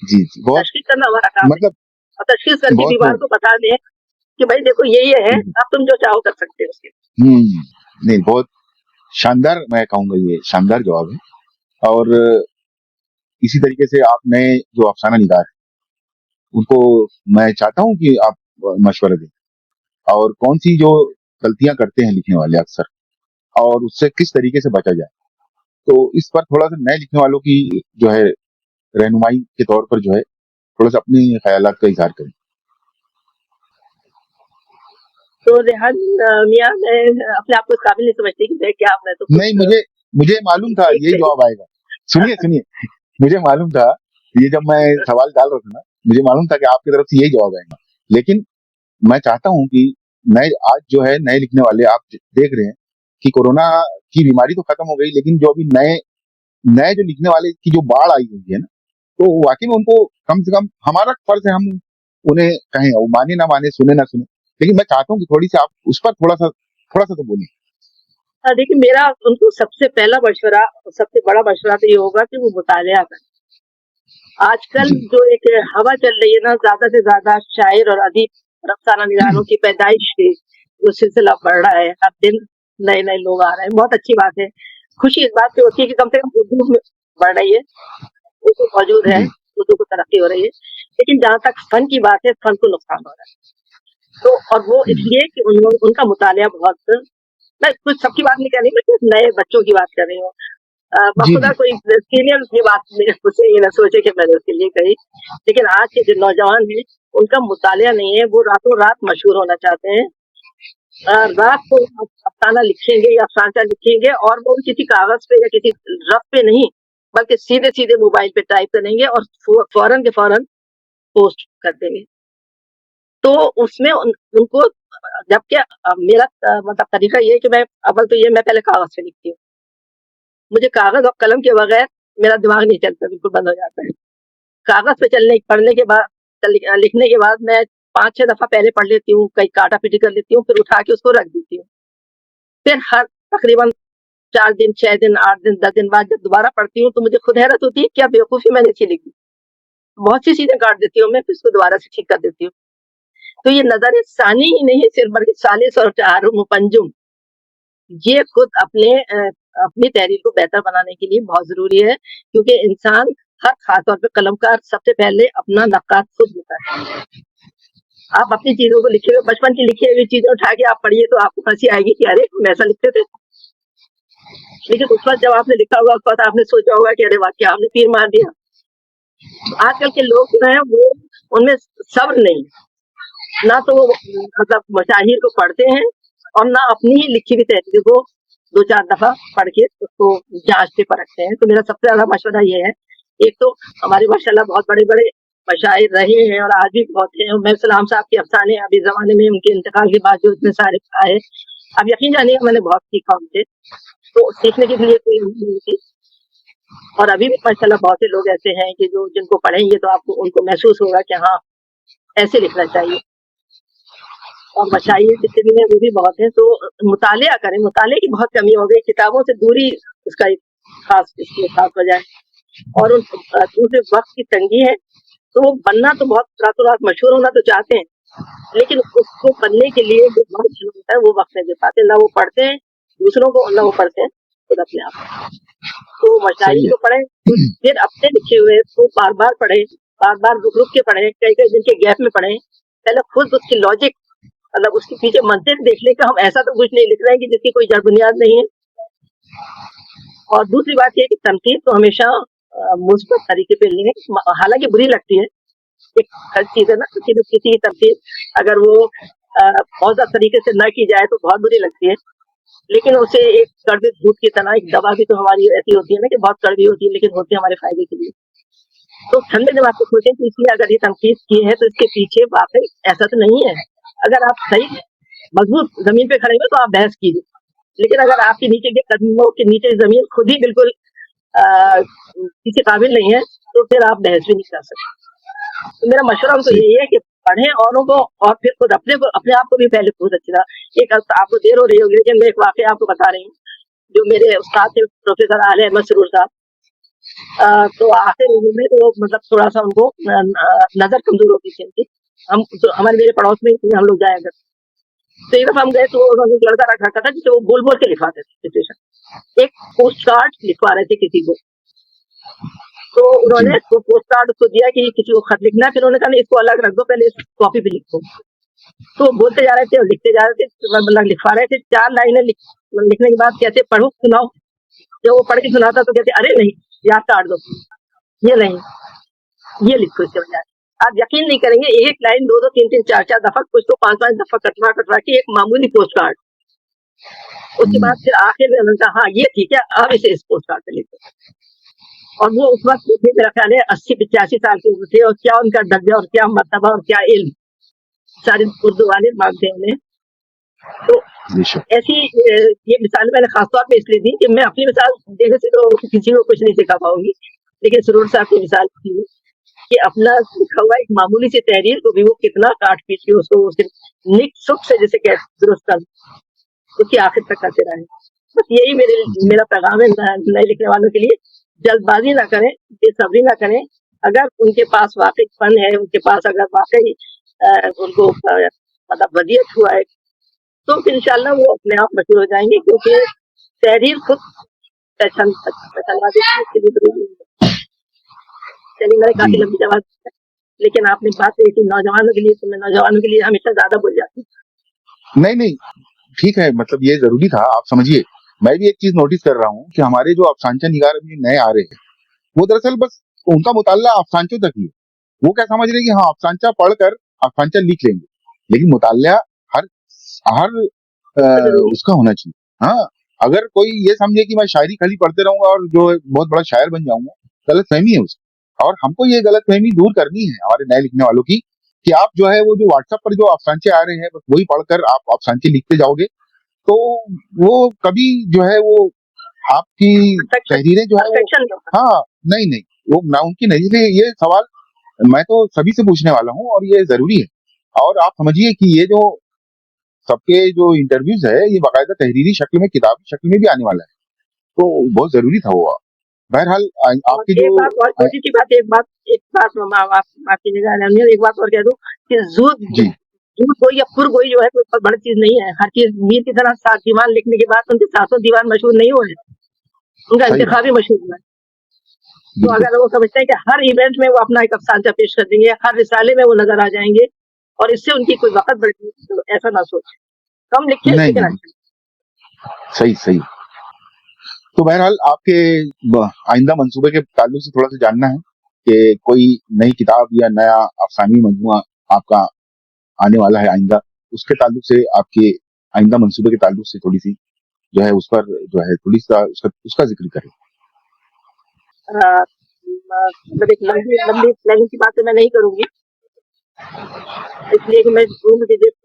जी जी बहुत तशखीस करना हमारा काम है, मतलब और तशखीस करके बहुत बीमार को बता दें कि भाई देखो ये है, अब तुम जो चाहो कर सकते हो उसके। नहीं बहुत शानदार, मैं कहूंगा ये शानदार जवाब है। और इसी तरीके से आप नए जो अफसाना निगार हैं, उनको मैं चाहता हूं कि आप मशवरा दें, और कौन सी जो गलतियां करते हैं लिखने वाले अक्सर, और उससे किस तरीके से बचा जाए। तो इस पर थोड़ा सा नए लिखने वालों की जो है रहनुमाई के तौर पर जो है थोड़ा सा अपने ख्यालात का इजहार करें। तो रेहान मियाँ, मैं अपने आप को इस काबिल नहीं समझती कि मैं क्या, मैं तो नहीं, मुझे मालूम था यही जवाब आएगा। सुनिए सुनिए, मुझे मालूम था, ये जब मैं सवाल डाल रहा था ना, मुझे मालूम था कि आपकी तरफ से यही जवाब आएगा। लेकिन मैं चाहता हूं कि नए आज जो है नए लिखने वाले, आप देख रहे हैं कि कोरोना की बीमारी तो खत्म हो गई, लेकिन जो अभी नए नए जो लिखने वाले की जो बाढ़ आई हुई है ना, तो वाकई में उनको कम से कम हमारा फर्ज है, हम उन्हें कहें, वो माने ना माने, सुने ना सुने, लेकिन मैं चाहता हूँ कि थोड़ी सी आप उस पर थोड़ा सा तो बोलें। देखिए, मेरा उनको सबसे पहला मशवरा, सबसे बड़ा मशवरा तो ये होगा कि वो मुतालिया करें। आजकल जी जो एक हवा चल रही है ना, ज्यादा से ज्यादा शायर और अदीब और अफसाना निगारों की पैदाइश से जो सिलसिला बढ़ रहा है, हर दिन नए नए लोग आ रहे हैं, बहुत अच्छी बात है। खुशी इस बात की होती है कि कम से कम उर्दू में बढ़ रही है, उर्दू मौजूद है, जी उर्दू को तरक्की हो रही है। लेकिन जहाँ तक फन की बात है, फन को नुकसान हो रहा है। तो और वो इसलिए कि उनका मुतालिया बहुत, मैं कुछ सबकी बात नहीं कर रही, मैं सिर्फ नए बच्चों की बात कर रही हूँ। जी बखुदा जी कोई सीनियर ये बात मुझसे ये ना सोचे कि मैंने उसके लिए कही, लेकिन आज के जो नौजवान हैं, उनका मुतालिया नहीं है, वो रातों रात मशहूर होना चाहते हैं। रात को अफसाना लिखेंगे या अफसाना लिखेंगे, और वो भी किसी कागज पे या किसी रफ पे नहीं, बल्कि सीधे सीधे मोबाइल पे टाइप करेंगे और फौरन के फौरन पोस्ट कर देंगे। तो उसमें उनको, जबकि मेरा मतलब तरीका ये है कि मैं अव्वल तो ये, मैं पहले कागज पे लिखती हूँ। मुझे कागज और कलम के बगैर मेरा दिमाग नहीं चलता, बिल्कुल बंद हो जाता है। कागज पे पढ़ने के बाद, लिखने के बाद मैं 5-6 दफा पहले पढ़ लेती हूँ, कहीं काटा पीटी कर लेती हूँ, फिर उठा के उसको रख देती हूँ। फिर हर तकरीबन 4 दिन, 6 दिन, 8 दिन, 10 दिन बाद जब दोबारा पढ़ती हूँ, तो मुझे खुद हैरत होती है क्या बेवकूफी मैंने इसकी लिखी। बहुत सी चीजें काट देती हूँ मैं, फिर उसको दोबारा से ठीक कर देती हूँ। तो ये नजर सानी ही नहीं सिर्फ, बल्कि सालिस और चारुम पंजुम, ये खुद अपनी तहरीर को बेहतर बनाने के लिए बहुत जरूरी है, क्योंकि इंसान, हर खासतौर पे कलमकार, सबसे पहले अपना नक्काद खुद होता है। आप अपनी चीजों को लिखे हुए, बचपन की लिखी हुई चीजें उठा के आप पढ़िए तो आपको हंसी आएगी कि अरे हम ऐसा लिखते थे। लेकिन उस वक्त जब आपने लिखा होगा, उस वक्त आपने सोचा होगा कि अरे वाह, क्या हमने तीर मार दिया। आजकल के लोग जो है वो, उनमें सब्र नहीं, ना तो वो मतलब मशाहिर को पढ़ते हैं, और ना अपनी ही लिखी हुई तहरीर को 2-4 दफा पढ़ के उसको जांचते परखते हैं। तो मेरा सबसे ज्यादा मशवरा ये है, एक तो हमारे माशाल्लाह बहुत बड़े बड़े मशाइर रहे हैं और आज भी बहुत हैं। मैं सलाम साहब के अफसाने अभी जमाने में, उनके इंतकाल के बाद जो इतने सारे आए, अब यकीन जानिए मैंने बहुत सीखा उनसे, तो सीखने के लिए कोई उम्मीद नहीं थी। और अभी भी माशाल्लाह बहुत से लोग ऐसे हैं कि जो जिनको पढ़ेंगे तो आपको उनको महसूस होगा कि हाँ, ऐसे लिखना चाहिए। और मशाइर जितने भी हैं वो भी बहुत हैं। तो मुतालिया करें, मुताले की बहुत कमी हो गई, किताबों से दूरी उसका एक इसकी खास वजह है। और उन दूसरे वक्त की तंगी है, तो वो बनना तो बहुत, रातों रात मशहूर होना तो चाहते हैं, लेकिन उसको बनने के लिए जो वक्त होता है वो वक्त नहीं दे पाते, ना वो पढ़ते हैं दूसरों को, ना वो पढ़ते हैं खुद अपने आप। तो मशाइर सही है। को पढ़े, तो फिर अपने लिखे हुए तो बार बार पढ़े, बार बार रुक रुक के पढ़े, कई कई दिन के गैप में पढ़े, पहले खुद उसकी लॉजिक, मतलब उसके पीछे मंतिक देख ले कि हम ऐसा तो कुछ नहीं लिख रहे हैं कि जिसकी कोई जड़ बुनियाद नहीं है। और दूसरी बात ये कि तनकीद तो हमेशा मुस्बत तरीके पे लें, हालांकि बुरी लगती है, एक हर चीज है ना, किसी तनकीद अगर वो बहुत तरीके से न की जाए तो बहुत बुरी लगती है, लेकिन उसे एक कड़वे दूध की तरह, एक दवा भी तो हमारी ऐसी होती है ना कि बहुत कड़वी होती है लेकिन होती है हमारे फायदे के लिए। तो ठंडे दिमाग से सोचें कि इसलिए अगर ये तनकीद की है तो इसके पीछे वाकई ऐसा तो नहीं है। अगर आप सही मजबूत जमीन पे खड़े हुए तो आप बहस कीजिए, लेकिन अगर आपके नीचे के कदमों के नीचे जमीन खुद ही बिल्कुल किसी काबिल नहीं है तो फिर आप बहस भी नहीं कर सकते। तो मेरा मशवरा उनको सही यही है कि पढ़ें औरों को और फिर खुद अपने आप को भी पहले बहुत अच्छी तरह। एक आपको देर हो रही होगी लेकिन मैं एक वाकया आपको बता रही हूँ। जो मेरे उस्ताद थे प्रोफेसर आले अहमद सरूर साहब, तो आखिर उन्होंने तो मतलब थोड़ा सा उनको नजर कमजोर होती थी उनकी। हम तो हमारे मेरे पड़ोस में ही हम लोग जाया करते, तो एक दफा हम गए तो उन्होंने एक लड़का रखा था जिसे वो बोल बोल के लिखवाते थे सिचुएशन। एक पोस्ट कार्ड लिखवा रहे थे किसी को, तो जी उन्होंने वो पोस्ट कार्ड उसको दिया कि किसी को खत लिखना है, फिर उन्होंने कहा नहीं, इसको अलग रख दो, पहले इस कॉपी पे लिखो। तो बोलते जा रहे थे और लिखते जा रहे थे, मतलब लिखवा रहे थे, 4 लाइनें लिखने के बाद कहते पढ़ो सुनाओ। जब वो पढ़ के सुनाता तो कहते अरे नहीं, याद काट दो, ये नहीं, ये लिखो इसके बजाय। आप यकीन नहीं करेंगे, एक लाइन 2-2 3-3 4-4 दफा, कुछ तो 5-5 दफा कटवा कटवा के एक मामूली पोस्ट कार्ड। उसके हम्म, बाद फिर आखिर में उन्होंने कहा हाँ ये ठीक है, अब इसे इस पोस्ट कार्ड पे लिखो। और वो उस वक्त थे, मेरा ख्याल है 80-85 साल के उम्र थे, और क्या उनका दर्जा और क्या मर्तबा और क्या इल्म, सारे उर्दू वाले मांगते हैं उन्हें। तो बेशक ऐसी ये मिसाल मैंने खासतौर पे इसलिए दी कि मैं अपनी मिसाल देने से तो किसी को कुछ नहीं सिखा पाऊंगी, लेकिन सरूर साहब की मिसाल थी कि अपना लिखा हुआ एक मामूली सी तहरीर को भी वो कितना काट पीट के उसको निक सुख से जैसे कहते दुरुस्त कर उसकी आखिर तक करते रहे। बस यही जी मेरा पैगाम है नए लिखने वालों के लिए। जल्दबाजी ना करें, बेसब्री ना करें। अगर उनके पास वाकई फन है, उनके पास अगर वाकई उनको मतलब वदियत हुआ है, तो फिर इंशाल्लाह वो अपने आप मशहूर हो जाएंगे, क्योंकि तहरीर खुद पहचानवा देती है, इसके लिए जरूरी है। चलिए मैंने जी काफी लंबी जवाब दी है, लेकिन आपने बात कही कि नौजवानों के लिए, तो मैं नौजवानों के लिए हमेशा ज्यादा बोल जाती हूँ। नहीं नहीं ठीक है, मतलब ये जरूरी था, आप समझिए। मैं भी एक चीज नोटिस कर रहा हूँ कि हमारे जो अफसानचा निगार अभी नए आ रहे हैं, वो दरअसल बस उनका मुताल्ला अफसानचों तक ही है। वो क्या समझ रहे हैं कि हाँ अफसानचा पढ़कर अफसानचा लिख लेंगे, लेकिन मुताल्ला हर हर जरूरी उसका होना चाहिए। हाँ, अगर कोई ये समझे कि मैं शायरी खाली पढ़ते रहूंगा और जो है बहुत बड़ा शायर बन जाऊंगा, गलत फहमी है उसकी। और हमको ये गलत फहमी दूर करनी है हमारे नए लिखने वालों की, कि आप जो है वो जो व्हाट्सएप पर जो अफसानचे आ रहे हैं बस वही पढ़कर आप अफसानचे लिखते जाओगे, तो वो कभी जो है वो आपकी परफेक्शन, तहरीरें जो है वो, परफेक्शन नहीं होता। हाँ, नहीं नहीं, वो ना उनकी नहीं, इसलिए ये सवाल मैं तो सभी से पूछने वाला हूँ और ये जरूरी है। और आप समझिए कि ये जो सबके जो इंटरव्यूज है ये बाकायदा तहरीरी शक्ल में, किताबी शक्ल में भी आने वाला है, तो बहुत जरूरी था वो। बहरहाल और आपके जो एक बात और छोटी सी बात, माफ कीजिएगा अनिल, एक बात और कह दूं कि जी जूद गोई या फुर गोई जो है कोई बहुत बड़ी चीज नहीं है। हर चीज मीर की तरह 7 दीवान लिखने के बाद उनके 7 दीवान मशहूर नहीं हुए, उनका सही बात, इंतखाब ही मशहूर हुआ है। तो बिल्कुल अगर वो समझते हैं कि हर इवेंट में वो अपना एक अफसानचा पेश कर देंगे, हर रिसाले में वो नजर आ जाएंगे और इससे उनकी कोई वक़्त बढ़ेगी, तो ऐसा ना सोचें। कम लिखें नहीं लेकिन नहीं, अच्छा। सही सही। तो बहरहाल आपके आइंदा मंसूबे के ताल्लुक से थोड़ा सा जानना है कि कोई नई किताब या नया अफसानी मजमुआ आपका आने वाला है आइंदा, उसके ताल्लुक से, आपके आइंदा मंसूबे के ताल्लुक से थोड़ी सी जो है उस पर जो है थोड़ी सा उसका जिक्र करें। मतलब एक लंबी लंबी प्लानिंग की बातें मैं नहीं करूंगी, इसलिए कि मैं उम्र के जिस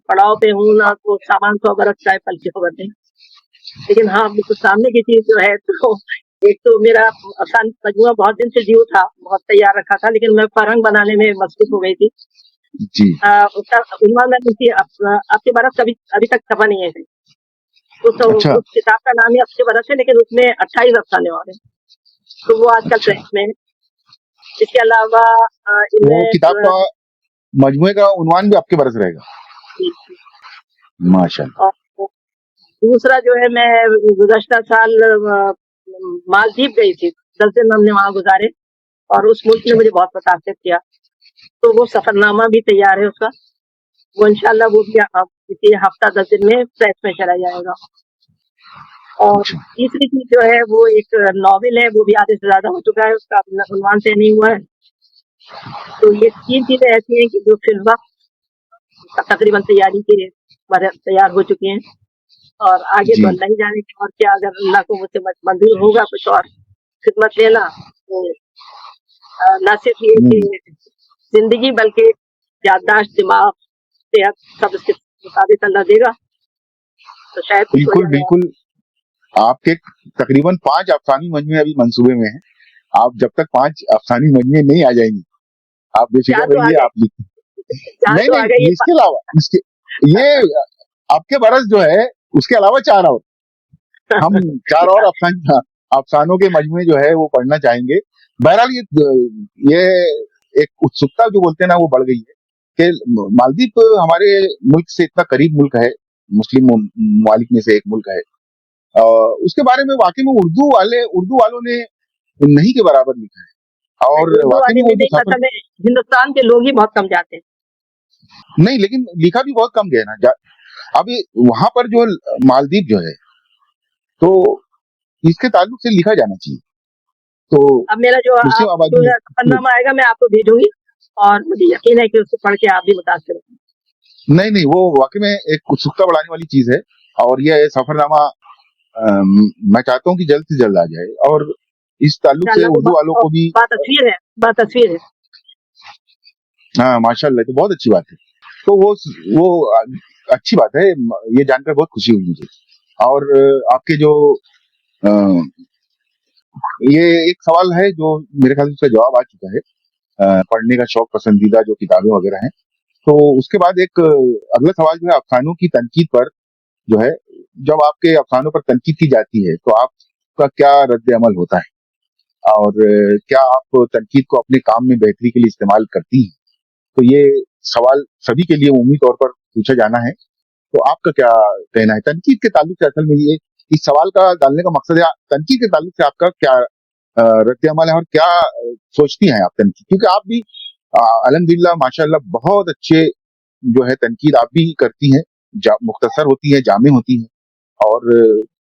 पड़ाव पे हूँ ना, तो सामान 100 बरस चाहे पल की खबर नहीं। लेकिन हाँ, बिल्कुल सामने की चीज जो है, तो एक तो मेरा आसान मजमुआ बहुत दिन से जीव था, बहुत तैयार रखा था, लेकिन मैं फरंग बनाने में मसरूफ हो गई थी। जी उसका उन्वान मैंने उसी आपके बरस कभी अभी तक छपा नहीं है। अच्छा उस किताब का नाम ही आपके बरस है, लेकिन उसमें 28 अफसाने और हैं, तो वो आजकल अच्छा, प्रेस में है। इसके अलावा वो इनमें किताब का मजमुए का उन्वान भी आपके बरस रहेगा? माशाल्लाह। और दूसरा जो है, मैं गुज़श्ता साल मालदीव गई थी, 10 दिन हमने वहाँ गुज़ारे और उस मुल्क ने अच्छा मुझे बहुत मुतासिर किया। तो वो सफरनामा भी तैयार है उसका, वो इंशाल्लाह वो भी इसी हफ्ता 10 दिन में प्रेस में चला जाएगा। और अच्छा। तीसरी चीज़ जो है वो एक नॉवेल है, वो भी आधे से ज़्यादा हो चुका है, उसका उन्वान तय नहीं हुआ है। तो ये 3 चीज़ें ऐसी हैं कि जो फ़िलवक़्त तकरीबन तैयारी के तैयार हो चुकी हैं और आगे तो जी। अल्लाह ही जाने कि और क्या, अगर अल्लाह को मुझसे मंज़ूर होगा कुछ और खिदमत लेना, तो ना सिर्फ़ ये हुँ, कि ज़िंदगी बल्कि याददाश्त, दिमाग, सेहत सब इसके मुताबिक अल्लाह देगा, तो शायद कुछ हो बिल्कुल, जाए और बिल्कुल। आपके तकरीबन 5 अफ़सानी मजमे अभी मंसूबे में हैं। आप जब तक 5 अफ़सानी मजमे नहीं आ जाएँगी, आप 4 बेफ़िक्र तो आ रहिए, गए, आप लिख 4 नहीं, तो आ गए नहीं, ये इसके अलावा इसके ये आपके बरस जो है, उसके अलावा 4 और। हम 4 और अफ़सानों के मजमे जो है वो पढ़ना चाहेंगे। बहरहाल ये एक उत्सुकता जो बोलते हैं ना वो बढ़ गई है कि मालदीव हमारे मुल्क से इतना करीब मुल्क है, मुस्लिम ममालिक में से एक मुल्क है। उसके बारे में वाक़ई में उर्दू वालों ने नहीं के बराबर लिखा है और उर्दू वाक़ई वाले में भी वो जो नहीं, सफ़र असल में हिंदुस्तान के लोग ही बहुत कम जाते हैं। नहीं, लेकिन लिखा भी बहुत कम गया ना। अभी वहाँ पर जो मालदीव जो है, तो इसके ताल्लुक से लिखा जाना चाहिए। तो अब मेरा जो मुस्लिम आप जो आबादी है। सफ़रनामा आएगा मैं आपको भेजूँगी और मुझे यकीन है कि उसको पढ़ के आप भी मुतासिर होंगे। नहीं, नहीं, वो वाक़ई में एक उत्सुकता बढ़ाने वाली चीज़ है और ये सफ़रनामा मैं चाहता हूँ कि जल्द से जल्द आ जाए और इस ताल्लुक से इंशाअल्लाह वो उर्दू वालों को भी बातस्वीर है, बातस्वीर है। हाँ, माशाअल्लाह, तो बहुत अच्छी बात है। तो वो अच्छी बात है, ये जानकर बहुत खुशी हुई मुझे और आपके जो अ, ये एक सवाल है जो मेरे ख़्याल से उसका जवाब आ चुका है। पढ़ने का शौक, पसंदीदा जो किताबें वग़ैरह हैं। तो उसके बाद एक अगला सवाल जो है अफ़सानों की तनकीद पर जो है, जब आपके अफ़सानों पर तनकीद की जाती है, तो आपका क्या रद्द-ए-अमल होता है? और क्या आप तनकीद को अपने काम में बेहतरी के लिए इस्तेमाल करती हैं? तो ये सवाल सभी के लिए उम्मी तौर पर पूछा जाना है। तो आपका क्या कहना है? तनकीद के ताल्लुक से असल में ये इस सवाल का डालने का मकसद है तनकीद के ताल्लुक से आपका क्या रद्द-ए-अमल है और क्या सोचती हैं आप तनकीद? क्योंकि आप भी अल्हम्दुलिल्लाह माशाअल्लाह बहुत अच्छे जो है तनकीद आप भी करती हैं, मुख्तसर होती है, जामे होती हैं और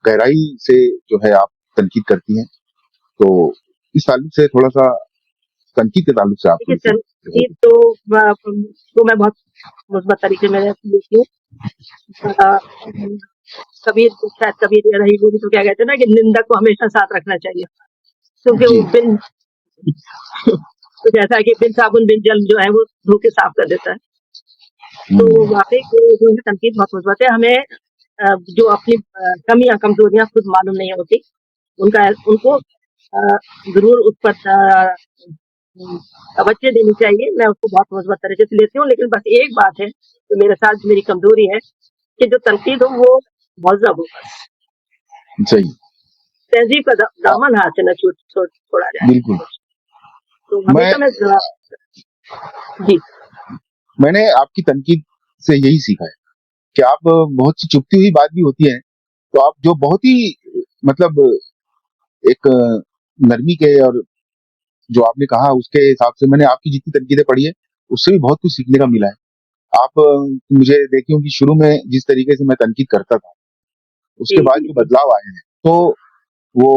गहराई से जो है आप तनकीद करती हैं। तो इस ताल्लुक से थोड़ा-सा तनकीद के ताल्लुक से आप देखिए थोड़ी-सी जो है तनकीद तो को मैं बहुत मुस्बत तरीके में लेती हूँ। कबीर रही वो भी तो क्या कहते हैं ना कि निंदक को हमेशा साथ रखना चाहिए, क्योंकि जी। वो बिन कुछ ऐसा है कि बिन साबुन बिन जल जो है वो धो के साफ कर देता है। तो हुँ, वाक़ई वो जो है तनकीद बहुत मुस्बत है। हमें जो अपनी कमियाँ, कमज़ोरियाँ खुद मालूम नहीं होती, उनको ज़रूर उस पर तवज्जो देनी चाहिए। मैं उसको बहुत मुस्बत तरीके से लेती हूँ, लेकिन बस एक बात है, जो मेरे साथ मेरी कमज़ोरी है कि जो तनकीद हो वो मुहज़्ज़ब हो बस। सही। तहज़ीब का अ, दामन हाथ से ना छोड़ा जाए। बिल्कुल। तो मैं हमेशा मैं जी, मैंने आपकी तनकीद से यही सीखा है कि आप बहुत सी चुभती हुई बात भी होती है, तो आप जो बहुत ही मतलब एक नरमी के और जो आपने कहा उसके हिसाब से मैंने आपकी जितनी तनकीदें पढ़ी है, उससे भी बहुत कुछ सीखने का मिला है। आप मुझे देखी होंगी शुरू में जिस तरीके से मैं तनकीद करता था, उसके जी, बाद जी, जो जी। बदलाव आए हैं, तो वो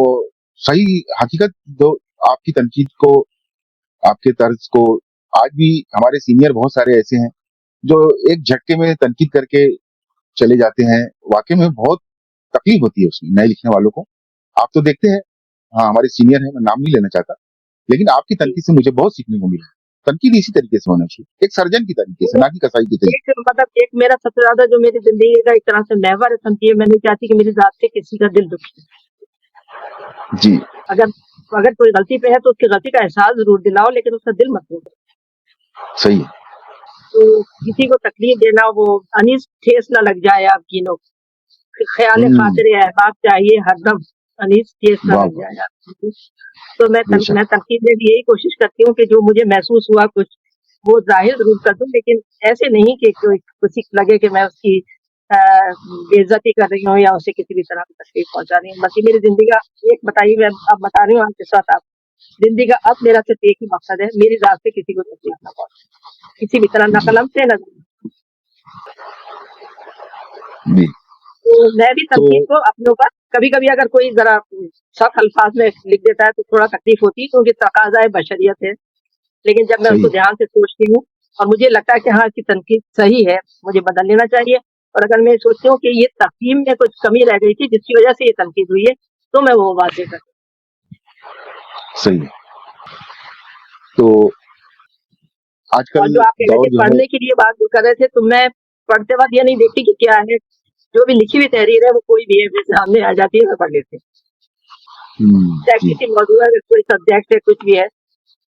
सही हकीकत जो आपकी तनकीद को, आपके तर्ज को आज भी हमारे सीनियर बहुत सारे ऐसे हैं, जो एक झटके में तनकीद करके चले जाते हैं। वाक़ई में बहुत तकलीफ होती है उसमें नए लिखने वालों को। आप तो देखते हैं हाँ, हमारे सीनियर हैं, मैं नाम नहीं लेना चाहता, लेकिन आपकी जी। तनकीद से मुझे बहुत सीखने को मिला है। तनकीद इसी तरीके से होना चाहिए, एक सर्जन की तरीके से, वो ना कि कसाई के तरीके एक मतलब एक मेरा सबसे ज़्यादा जो मेरी ज़िंदगी का एक तरह से महवर है तनकीद, मैं नहीं चाहती कि मेरी ज़ात से किसी का दिल दुखे। से। जी, अगर अगर कोई गलती पे है तो उसकी गलती का एहसास ज़रूर दिलाओ, लेकिन उसका दिल मत तोड़ो। सही है। तो किसी को तकलीफ देना, वो अनीस ठेस ना लग जाए आपकी नो, ख़याल हुँ, ख़ातिर अहबाब चाहिए हरदम, अनीस ठेस ना वाह, लग वाह! जाए आपकी। तो बेशक। मैं तनकीद में भी यही कोशिश करती हूँ कि जो मुझे महसूस हुआ कुछ, वो ज़ाहिर ज़रूर कर दूँ, लेकिन ऐसे नहीं कि कोई किसी को लगे कि मैं उसकी अ, बेइज़्ज़ती कर रही हूँ या उसे किसी भी तरह की तकलीफ पहुँचा रही हूँ। बाकी मेरी ज़िंदगी का एक बताइए, मैं अब बता रही हूँ आपके साथ आप ज़िंदगी का अब मेरा सिर्फ़ एक ही मकसद है, मेरी ज़ात से किसी को तकलीफ ना पहुँचे, किसी भी तरह, ना जी, कलम से ना ज़ुबान से। जी। तो मैं भी तो तनकीद को अपने ऊपर कभी-कभी अगर कोई ज़रा सख्त अल्फाज में लिख देता है तो थोड़ा तकलीफ होती है, क्योंकि तकाज़ा बशरियत है। लेकिन जब मैं सही उसको है, ध्यान से सोचती हूँ और मुझे लगता है कि हाँ, इसकी तनकीद सही है, मुझे बदल लेना चाहिए, और अगर मैं सोचती हूँ कि ये तफ़हीम में कुछ कमी रह गई थी जिसकी वज़ह से ये तनकीद हुई है, तो मैं वो वाज़ेह कर सही है। तो और आजकल जो आप कह रहे थे दौर जो है पढ़ने के लिए बात जो कर रहे थे, तो मैं पढ़ते वक़्त ये नहीं देखती कि क्या है, जो भी लिखी हुई तहरीर है वो कोई भी है, मेरे सामने आ जाती है, मैं पढ़ लेती हूँ। चाहे जी, किसी मौजूद है, कोई सब्जेक्ट है, कुछ भी है,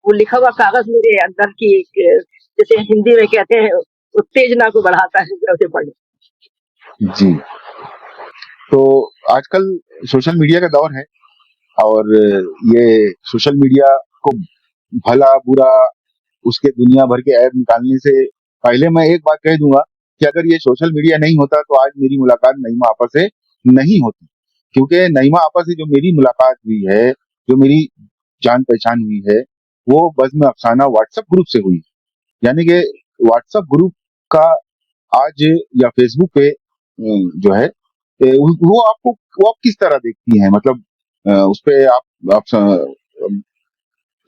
वो लिखा हुआ कागज़ मेरे अंदर की एक, जैसे हिंदी में कहते हैं, उत्तेजना को बढ़ाता है, मैं उसे पढ़ जी। तो आजकल सोशल मीडिया का दौर है और ये सोशल मीडिया को भला-बुरा उसके दुनिया भर के ऐब निकालने से पहले मैं एक बात कह दूँगा कि अगर ये सोशल मीडिया नहीं होता तो आज मेरी मुलाकात नईमा आपा से नहीं होती। क्योंकि नईमा आपा से जो मेरी मुलाकात हुई है, जो मेरी जान-पहचान हुई है, वो बज़्म अफ़साना व्हाट्सएप ग्रुप से हुई। यानी कि व्हाट्सएप ग्रुप का आज या फ़ेसबुक पे जो है वो आप किस तरह देखती हैं? मतलब उसपे आप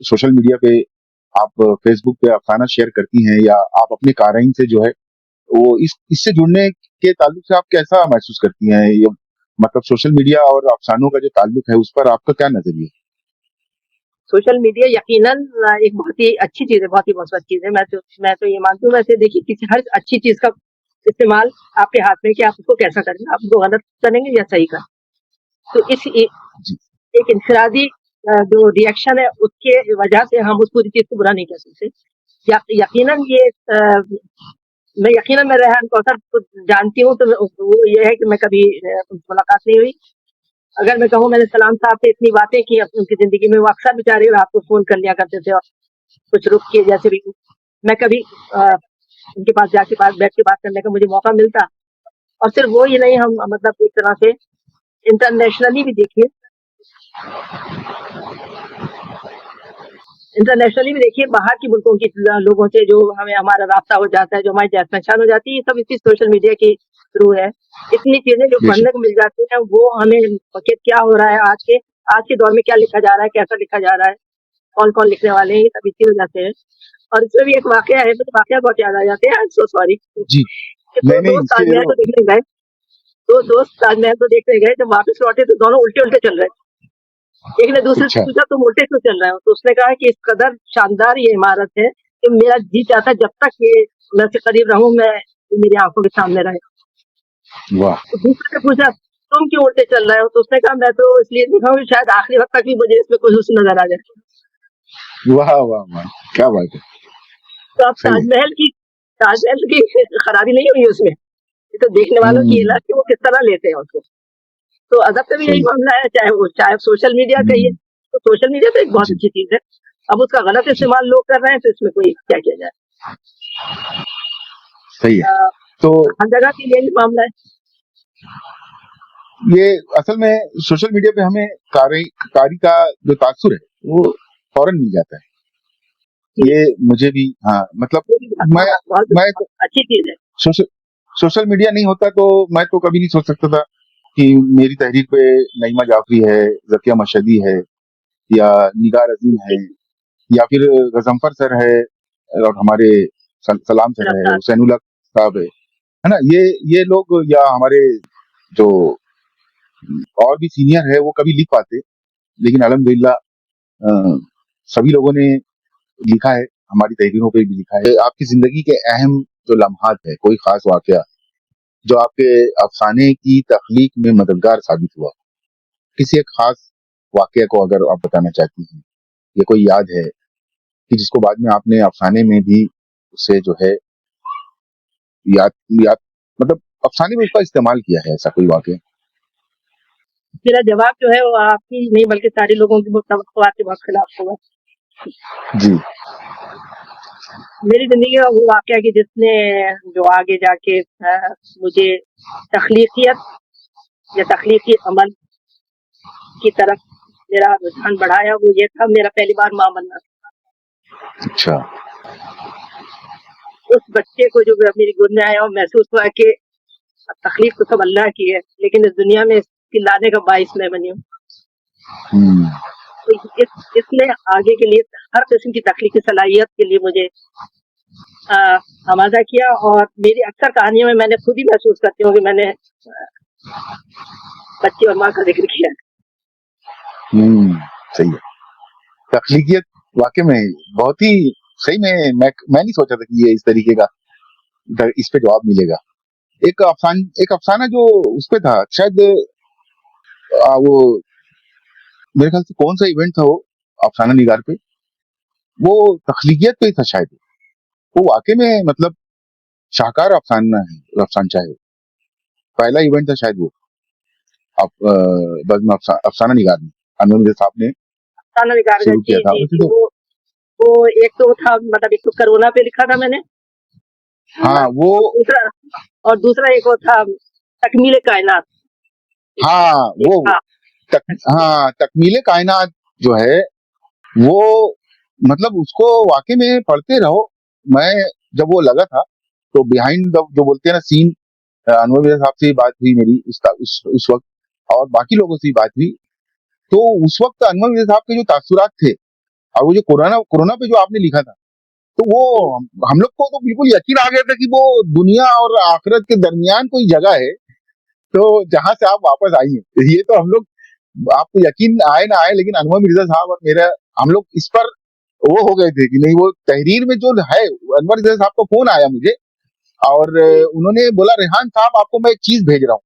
सोशल मीडिया पे आप फ़ेसबुक पे अफ़साना शेयर करती हैं या आप अपने क़ारीन से जो है वो इस इससे जुड़ने के ताल्लुक से आप कैसा महसूस करती हैं? ये मतलब सोशल मीडिया और अफ़सानों का जो ताल्लुक है, उस पर आपका क्या नज़रिया है? सोशल मीडिया यकीनन एक बहुत ही अच्छी चीज़ है, बहुत ही मुस्बत चीज़ है। मैं तो ये मानती हूँ, वैसे देखिए किसी हर अच्छी चीज़ का इस्तेमाल आपके हाथ में है कि आप उसको कैसा करें, आप उसको गलत करेंगे या सही करें। तो इस जी, एक इनफरादी जो रिएक्शन है उसके वजह से हम उस पूरी चीज़ को बुरा नहीं कह सकते। यकीनन ये मैं रेहान कौसर को जानती हूँ, तो वो ये है कि मैं कभी मुलाकात नहीं हुई। अगर मैं कहूँ, मैंने सलाम साहब से इतनी बातें की उनकी ज़िंदगी में, वो अक्सर बेचारे रात को फ़ोन कर लिया करते थे और कुछ रुक के जैसे भी मैं कभी उनके पास जाके बैठ के बात करने का मुझे मौका मिलता। और सिर्फ वो ही नहीं, हम मतलब एक तरह से इंटरनेशनली भी देखिए इंटरनेशनली भी देखिए बाहर के मुल्कों के लोगों से जो हमें हमारा राब्ता हो जाता है, जो हमारी जान पहचान हो जाती है, ये सब इसी सोशल मीडिया के थ्रू है। इतनी चीज़ें जो बेशक, पढ़ने को मिल जाती हैं, वो हमें कि क्या हो रहा है आज के दौर में, क्या लिखा जा रहा है, कैसा लिखा जा रहा है, कौन-कौन लिखने वाले हैं, ये सब इसी वजह से है। और इसमें भी एक वाकया है, मुझे वाकया बहुत याद आ जाते हैं, आई एम सो सॉरी, जी, कि 2 नहीं, दोस्त इसके ताजमहल को देखने गए, 2 दोस्त ताजमहल को देखने गए, जब वापस लौटे तो दोनों उल्टे-उल्टे चल रहे थे। एक ने दूसरे से अच्छा, पूछा, तुम उल्टे क्यों चल रहे हो? तो उसने कहा कि इस कदर शानदार ये इमारत है कि मेरा जी चाहता है जब तक ये मैं इसके करीब रहूँ, मैं मेरी आँखों के सामने रहे। वाह! तो दूसरे ने पूछा, तुम क्यों उल्टे चल रहे हो? तो उसने कहा, मैं तो इसलिए देख रहा हूँ शायद आखिरी वक़्त तक भी मुझे इसमें कोई हुस्न नज़र आ जाए। वाह, वाह, वाह! क्या बात है! तो अब सही है। ताजमहल की खराबी नहीं हुई उसमें। ये तो देखने वालों की हुँ, इला कि वो किस तरह लेते हैं उसको। तो अदब का भी यही सही। मामला है, चाहे सोशल मीडिया कहिए, हुँ, तो सोशल मीडिया तो एक बहुत जी, अच्छी चीज़ है। अब उसका गलत जी, इस्तेमाल लोग कर रहे हैं, तो इसमें कोई क्या किया जाए। सही है। अ, तो हर जगह के यही मामला है। ये असल में सोशल मीडिया पे हमें कारी का जो तासुर है, वो फ़ौरन मिल जाता है। जी, ये मुझे भी हाँ, मतलब ये भी मैं बहुत बहुत मैं बहुत अच्छी चीज़ है। सोशल सोशल मीडिया नहीं होता तो मैं तो कभी नहीं सोच सकता था कि मेरी तहरीर पे नईमा जाफ़री है, ज़किया मशहदी है या निगार अज़ीम है जी, या फिर गज़नफ़र सर है और हमारे सलाम सर है, रफ़्तार। हुसैनुल हक साहब है ना? ये लोग या हमारे जो और भी सीनियर है वो कभी लिख पाते, लेकिन अल्हम्दुलिल्लाह सभी लोगों ने लिखा है, हमारी तहरीरों पे भी लिखा है। आपकी ज़िंदगी के अहम जो लम्हात है, कोई ख़ास वाक़या जो आपके अफ़साने की तख़लीक में मददगार साबित हुआ, किसी एक ख़ास वाक़या को अगर आप बताना चाहती हैं, या कोई याद है कि जिसको बाद में आपने अफ़साने में भी उसे जो है याद याद मतलब अफ़साने में उसका इस्तेमाल किया है, ऐसा कोई वाक़या? मेरा जवाब जो है वो आपकी नहीं बल्कि सारे लोगों की तवक्कुआत के बहुत खिलाफ होगा। जी, मेरी ज़िंदगी का वो वाक़या कि जिसने जो आगे जाके मुझे तख़लीक़ियत या तख़लीक़ी अमल की तरफ मेरा रुझान बढ़ाया, वो ये था, मेरा पहली बार माँ बनना। अच्छा, उस बच्चे को जो मेरी गोद में आया और महसूस हुआ कि तकलीफ तो सब अल्लाह की है, लेकिन इस दुनिया में इसकी लाने का बाइस मैं बनी हूँ। हम्म, तो इसलिए आगे के लिए हर किस्म की तकलीफ की सलाहियत के लिए मुझे आमादा किया, और मेरी अक्सर कहानियों में मैंने खुद ही महसूस करती हूँ कि मैंने बच्ची और माँ का जिक्र किया। सही है। तख्लीकियत वाकई में बहुत ही सही में मैं नहीं सोचा था कि ये इस तरीके का इस पे जवाब मिलेगा। एक अफसाना जो उस पे था शायद, वो मेरे ख्याल से कौन सा इवेंट था वो अफसाना निगार पे, वो तख्लीकियत पे ही था शायद। वो वाकई में मतलब शाहकार अफसाना है, अफसानचा है। पहला इवेंट था शायद वो बज़्म अफसाना निगार में अनवर मिर्जा साहब ने अफसाना निगार का, शुरू किया जी था। जी वैसे जी, तो वो एक तो था, मतलब एक तो कोरोना पे लिखा था मैंने, हाँ वो और दूसरा एक वो था तकमील कायनात। हाँ वो हाँ, हाँ तकमीले कायनात जो है वो, मतलब उसको वाकई में पढ़ते रहो। मैं जब वो लगा था तो बिहाइंड द जो बोलते हैं ना सीन, अनवर मिर्जा साहब से बात हुई मेरी उस वक्त, और बाकी लोगों से भी बात हुई। तो उस वक्त अनवर मिर्जा साहब के जो तासुरात थे, और वो जो कोरोना कोरोना पे जो आपने लिखा था, तो वो हम लोग को तो बिल्कुल यकीन आ गया था कि वो दुनिया और आखिरत के दरमियान कोई जगह है, तो जहां से आप वापस आई हैं। ये तो हम लोग, आपको यकीन आए ना आए, लेकिन अनवर मिर्जा साहब और मेरा, हम लोग इस पर वो हो गए थे कि नहीं, वो तहरीर में जो है, अनवर मिर्जा साहब का फोन आया मुझे, और उन्होंने बोला रेहान साहब आपको मैं एक चीज भेज रहा हूँ।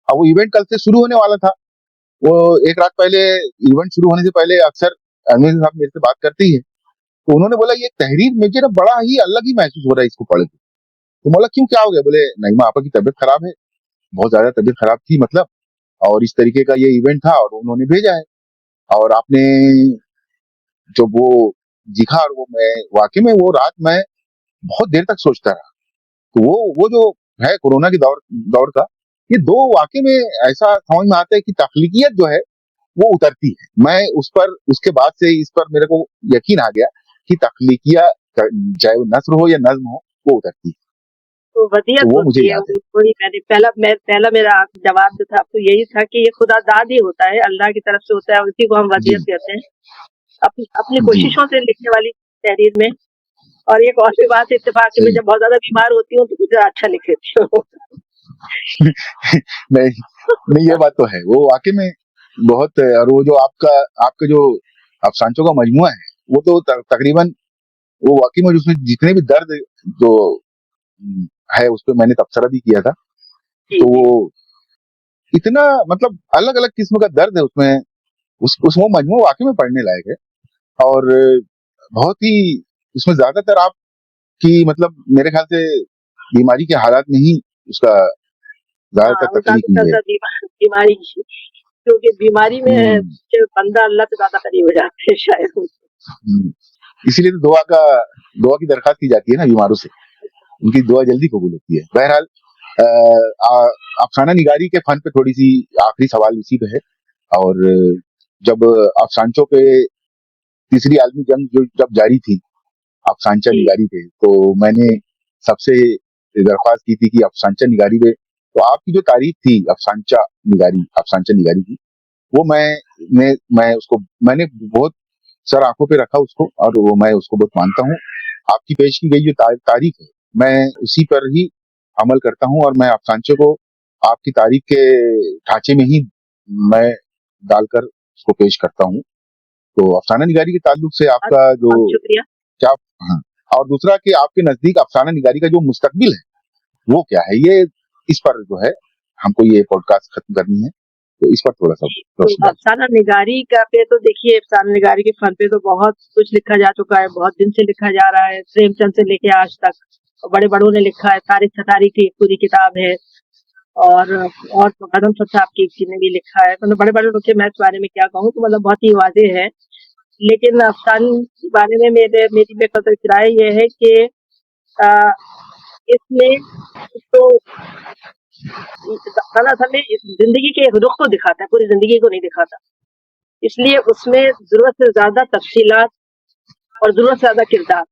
अब वो इवेंट कल से शुरू होने वाला था। वो एक रात पहले, इवेंट शुरू होने से पहले अक्सर अनवर मिर्जा साहब मेरे से बात करते ही है, तो उन्होंने बोला ये तहरीर मुझे ना बड़ा ही अलग ही महसूस हो रहा है इसको पढ़ के। तो बोला क्यों, क्या हो गया? बोले नहीं आपा की तबीयत खराब है, बहुत ज्यादा तबीयत खराब थी मतलब, और इस तरीके का ये इवेंट था और उन्होंने भेजा है, और आपने जो वो दिखा, और वो मैं वाकई में वो रात मैं बहुत देर तक सोचता रहा। तो वो जो है कोरोना के दौर दौर का, ये दो वाकई में ऐसा समझ में आता है कि तख्लीकियत जो है वो उतरती है। मैं उस पर, उसके बाद से इस पर मेरे को यकीन आ गया कि तख्लीकिया, चाहे वो नस्र हो या नज्म हो, वो उतरती है। तो तो वसीयत वो मुझे होती है, याद है। वही मैंने पहला मेरा जवाब जो था आपको यही था कि ये खुदा दाद ही होता है, अल्लाह की तरफ से होता है, उसी को हम जी वसीयत कहते हैं, अपनी अपनी जी। कोशिशों से लिखने वाली तहरीर में। और एक और भी बात इत्तेफाक है, मैं सही। जब बहुत ज्यादा बीमार होती हूँ तो कुछ अच्छा लिख लेती हूँ। नहीं नहीं, ये बात तो है, वो वाकई में बहुत। और वो जो आपका जो अफसानचों का मजमुआ है, वो तो तकरीबन, वो वाकई में उसमें जितने भी दर्द जो है, उस पर मैंने तबसरा भी किया था। जी तो जी। वो इतना मतलब अलग अलग किस्म का दर्द है उसमें, उस वो मजमू वाकई में पढ़ने लायक है। और बहुत ही उसमें ज्यादातर आपकी मतलब मेरे ख्याल से बीमारी के हालात में ही उसका हाँ, ज्यादातर वो तकलीफ हुई है। ज्यादातर बीमारी, क्योंकि बीमारी में हम्म, बंदा अल्लाह से ज्यादा करीब हो जाते हैं शायद। हम्म। इसीलिए तो दुआ की दरखास्त की जाती है ना बीमारों से, उनकी दुआ जल्दी कबूल होती है। बहरहाल, अफसाना निगारी के फन पे थोड़ी सी आखिरी सवाल इसी पे है। और जब अफसानचों पे तीसरी आलमी जंग जो जब जारी थी, अफसानचा जी निगारी पे, तो मैंने सबसे दरख्वास्त की थी कि अफसानचा निगारी पे, तो आपकी जो तारीफ थी अफसानचा निगारी की, वो मैं उसको मैंने बहुत सर आंखों पे रखा उसको, और वो मैं उसको बहुत मानता हूँ। आपकी पेश की गई जो तारीफ है, मैं उसी पर ही अमल करता हूँ, और मैं अफसानचे को आपकी तारीफ के ढांचे में ही मैं डालकर उसको पेश करता हूँ। तो अफसाना निगारी के ताल्लुक से बहुत आपका जो बहुत शुक्रिया। क्या, हाँ, और दूसरा कि आपके नजदीक अफसाना निगारी का जो मुस्तकबिल है वो क्या है, ये इस पर जो है हमको ये पॉडकास्ट खत्म करनी है, तो इस पर थोड़ा सा तो रोशनी डालिए। अफसाना निगारी का पे तो देखिए, अफसाना निगारी के फन पे तो बहुत कुछ लिखा जा चुका है, बहुत दिन से लिखा जा रहा है, प्रेमचंद से लेके आज तक बड़े बड़ों ने लिखा है, तारिक सतारी की एक पूरी किताब है, और तो कदम साहब की किसी ने भी लिखा है, मतलब बड़े बड़े लोग के, मैं इस बारे में क्या कहूँ, तो मतलब बहुत ही वाजे है। लेकिन अफसान के बारे में मेरी बेकदर राय ये है कि अ, इसमें तो अफसाना असल में इस जिंदगी के एक रुख को दिखाता है, पूरी जिंदगी को नहीं दिखाता। इसलिए उसमें जरूरत से ज्यादा तफसीलात और जरूरत से ज्यादा किरदार,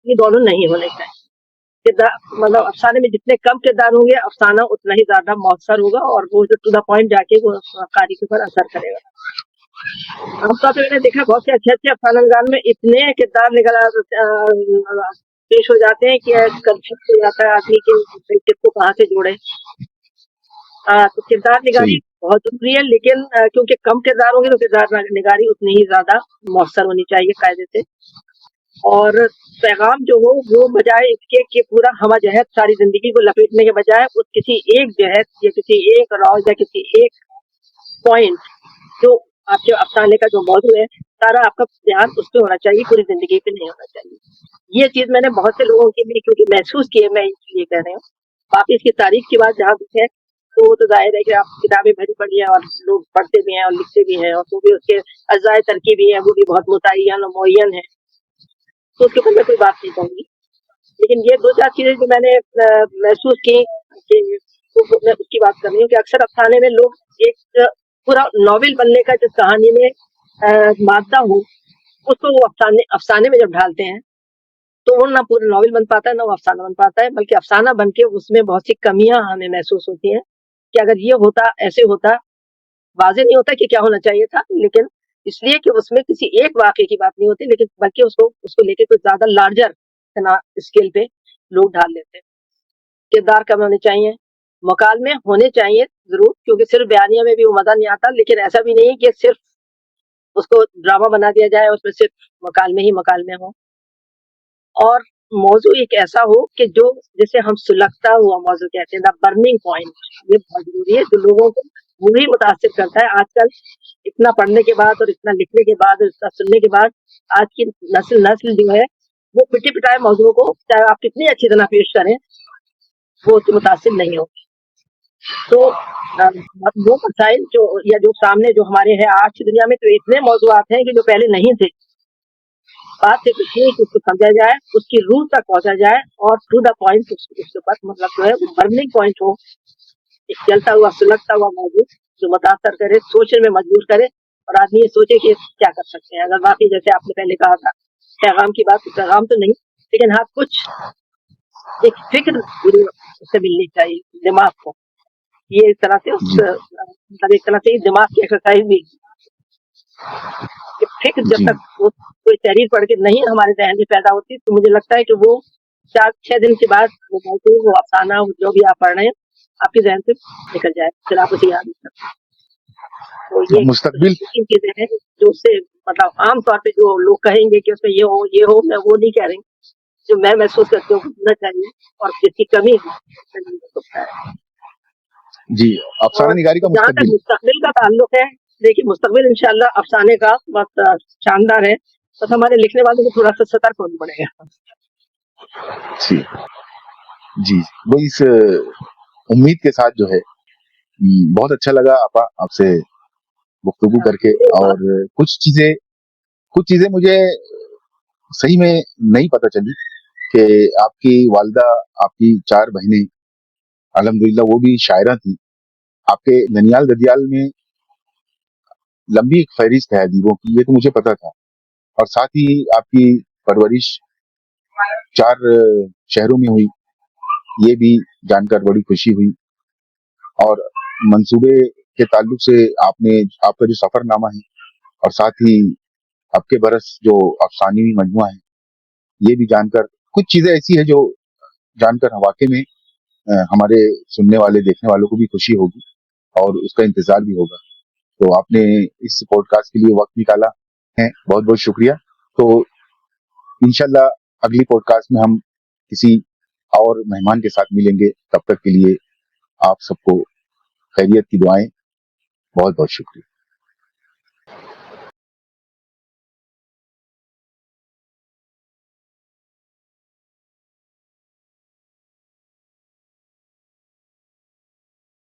ये दोनों नहीं होने चाहिए। किरदार मतलब अफसाने में जितने कम किरदार होंगे अफसाना उतना ही ज्यादा मौसर होगा और वो टू द पॉइंट जाके वो कारी के ऊपर असर करेगा। आमतौर पर मैंने देखा बहुत से अच्छे अफसाना निगार में इतने किरदार पेश हो जाते हैं कि कंफ्यूज हो जाता है आदमी कि किसको कहाँ से जोड़े। तो किरदार निगारी सही बहुत जरूरी है, लेकिन क्योंकि कम किरदार होंगे तो किरदार निगारी उतनी ही ज्यादा मौसर होनी चाहिए कायदे से। और पैगाम जो हो वो बजाय इसके कि पूरा हवा जहर सारी जिंदगी को लपेटने के बजाय उस किसी एक जहर या किसी एक रॉज या किसी एक पॉइंट जो आपके अफसाने का जो मौजूद है सारा आपका ध्यान उस पर होना चाहिए, पूरी जिंदगी पे नहीं होना चाहिए। ये चीज मैंने बहुत से लोगों के लिए क्योंकि महसूस की है, मैं इसलिए कह रही हूँ। बाकी इसकी तारीख की बात जहाँ तक है तो वो तो जाहिर है कि आप किताबें भरी पड़ी है और लोग पढ़ते भी हैं और लिखते भी हैं और तो भी उसके अज्जाए तरकीबी है वो भी बहुत मुतय्यन और मुअय्यन है, तो उसके ऊपर मैं कोई बात नहीं कहूंगी। लेकिन ये दो चार चीजें जो मैंने महसूस की कि तो मैं उसकी बात कर रही हूँ कि अक्सर अफसाने में लोग एक पूरा नॉवेल बनने का जिस कहानी में मादा हो उसको वो अफसाने में जब ढालते हैं तो वो ना पूरा नॉवेल बन पाता है ना वो अफसाना बन पाता है, बल्कि अफसाना बन के उसमें बहुत सी कमियां हमें महसूस होती हैं कि अगर ये होता ऐसे होता। वाजे नहीं होता कि क्या होना चाहिए था, लेकिन इसलिए कि उसमें किसी एक वाक्य की बात नहीं होती, लेकिन बल्कि उसको उसको लेके कुछ ज्यादा लार्जर स्केल पे लोग ढाल लेते हैं। किरदार कम होने चाहिए, मुकालमे होने चाहिए जरूर, क्योंकि सिर्फ बयानिया में भी वो मजा नहीं आता, लेकिन ऐसा भी नहीं कि सिर्फ उसको ड्रामा बना दिया जाए उसमें सिर्फ मुकालमे हो। और मौजू एक ऐसा हो कि जो जिसे हम सुलगता हुआ मौजू कहते हैं, द बर्निंग पॉइंट, ये बहुत जरूरी है जो लोगों को वही मुतासिर करता है। आजकल इतना पढ़ने के बाद और इतना लिखने के बाद और इतना सुनने के बाद आज की नस्ल जो है वो पिटे पिटाए मौजूदों को चाहे आप कितनी अच्छी तरह पेश करें वो उससे मुतासिर नहीं होगी। तो वो मसाइल जो या जो सामने जो हमारे हैं आज की दुनिया में, तो इतने मौजूआत हैं कि जो पहले नहीं थे। बात से कुछ नहीं कि उसको समझा जाए, उसकी रूह तक पहुंचा जाए और टू द पॉइंट उसके पास मतलब जो है वो बर्निंग पॉइंट हो, एक जलता हुआ सुलगता हुआ मौजूद जो मुतासर करे, सोचने में मजबूर करे और आदमी ये सोचे कि क्या कर सकते हैं। अगर बाकी जैसे आपने पहले कहा था पैगाम की बात, पैगाम तो नहीं, लेकिन हाँ कुछ एक फिक्र उससे मिलनी चाहिए दिमाग को। ये एक तरह से मतलब एक तरह से दिमाग की एक्सरसाइज भी कि फिक्र जब तक वो कोई तहरीर पढ़ के नहीं हमारे जहन में पैदा होती, तो मुझे लगता है कि वो 4-6 दिन के बाद वो मौजूद वो अफसाना जो भी आप पढ़ रहे हैं आपके जहन से निकल जाए, फिर आप उसे याद नहीं करते। तो ये मुस्तकबिल चीजें हैं जो उससे मतलब आम तौर पे जो लोग कहेंगे कि उसमें ये हो, मैं वो नहीं कह रही, जो मैं महसूस करती हूँ होना चाहिए और जिसकी कमी है। जी, अफसाना निगारी का जहाँ तक मुस्तकबिल मुस्तकबिल का ताल्लुक है, देखिए मुस्तकबिल इंशाल्लाह अफसाने का बहुत शानदार है, बस हमारे लिखने वालों को थोड़ा सा सतर्क होना पड़ेगा। जी जी, वो इस उम्मीद के साथ जो है बहुत अच्छा लगा आपसे गुफ्तगू करके। और कुछ चीजें मुझे सही में नहीं पता चली कि आपकी वालिदा, आपकी 4 बहनें अल्हम्दुलिल्लाह वो भी शायरा थी। आपके ननियाल ददियाल में लंबी एक फहरिस्त है अदीबों की, ये तो मुझे पता था। और साथ ही आपकी परवरिश 4 शहरों में हुई, ये भी जानकर बड़ी खुशी हुई। और मंसूबे के ताल्लुक से आपका जो सफरनामा है और साथ ही आपके बरस जो अफसानी मजमुआ है, ये भी जानकर कुछ चीजें ऐसी है जो जानकर वाकई में हमारे सुनने वाले देखने वालों को भी खुशी होगी और उसका इंतजार भी होगा। तो आपने इस पॉडकास्ट के लिए वक्त निकाला है, बहुत बहुत शुक्रिया। तो इंशाल्लाह अगली पॉडकास्ट में हम किसी और मेहमान के साथ मिलेंगे। तब तक के लिए आप सबको खैरियत की दुआएं। बहुत बहुत शुक्रिया।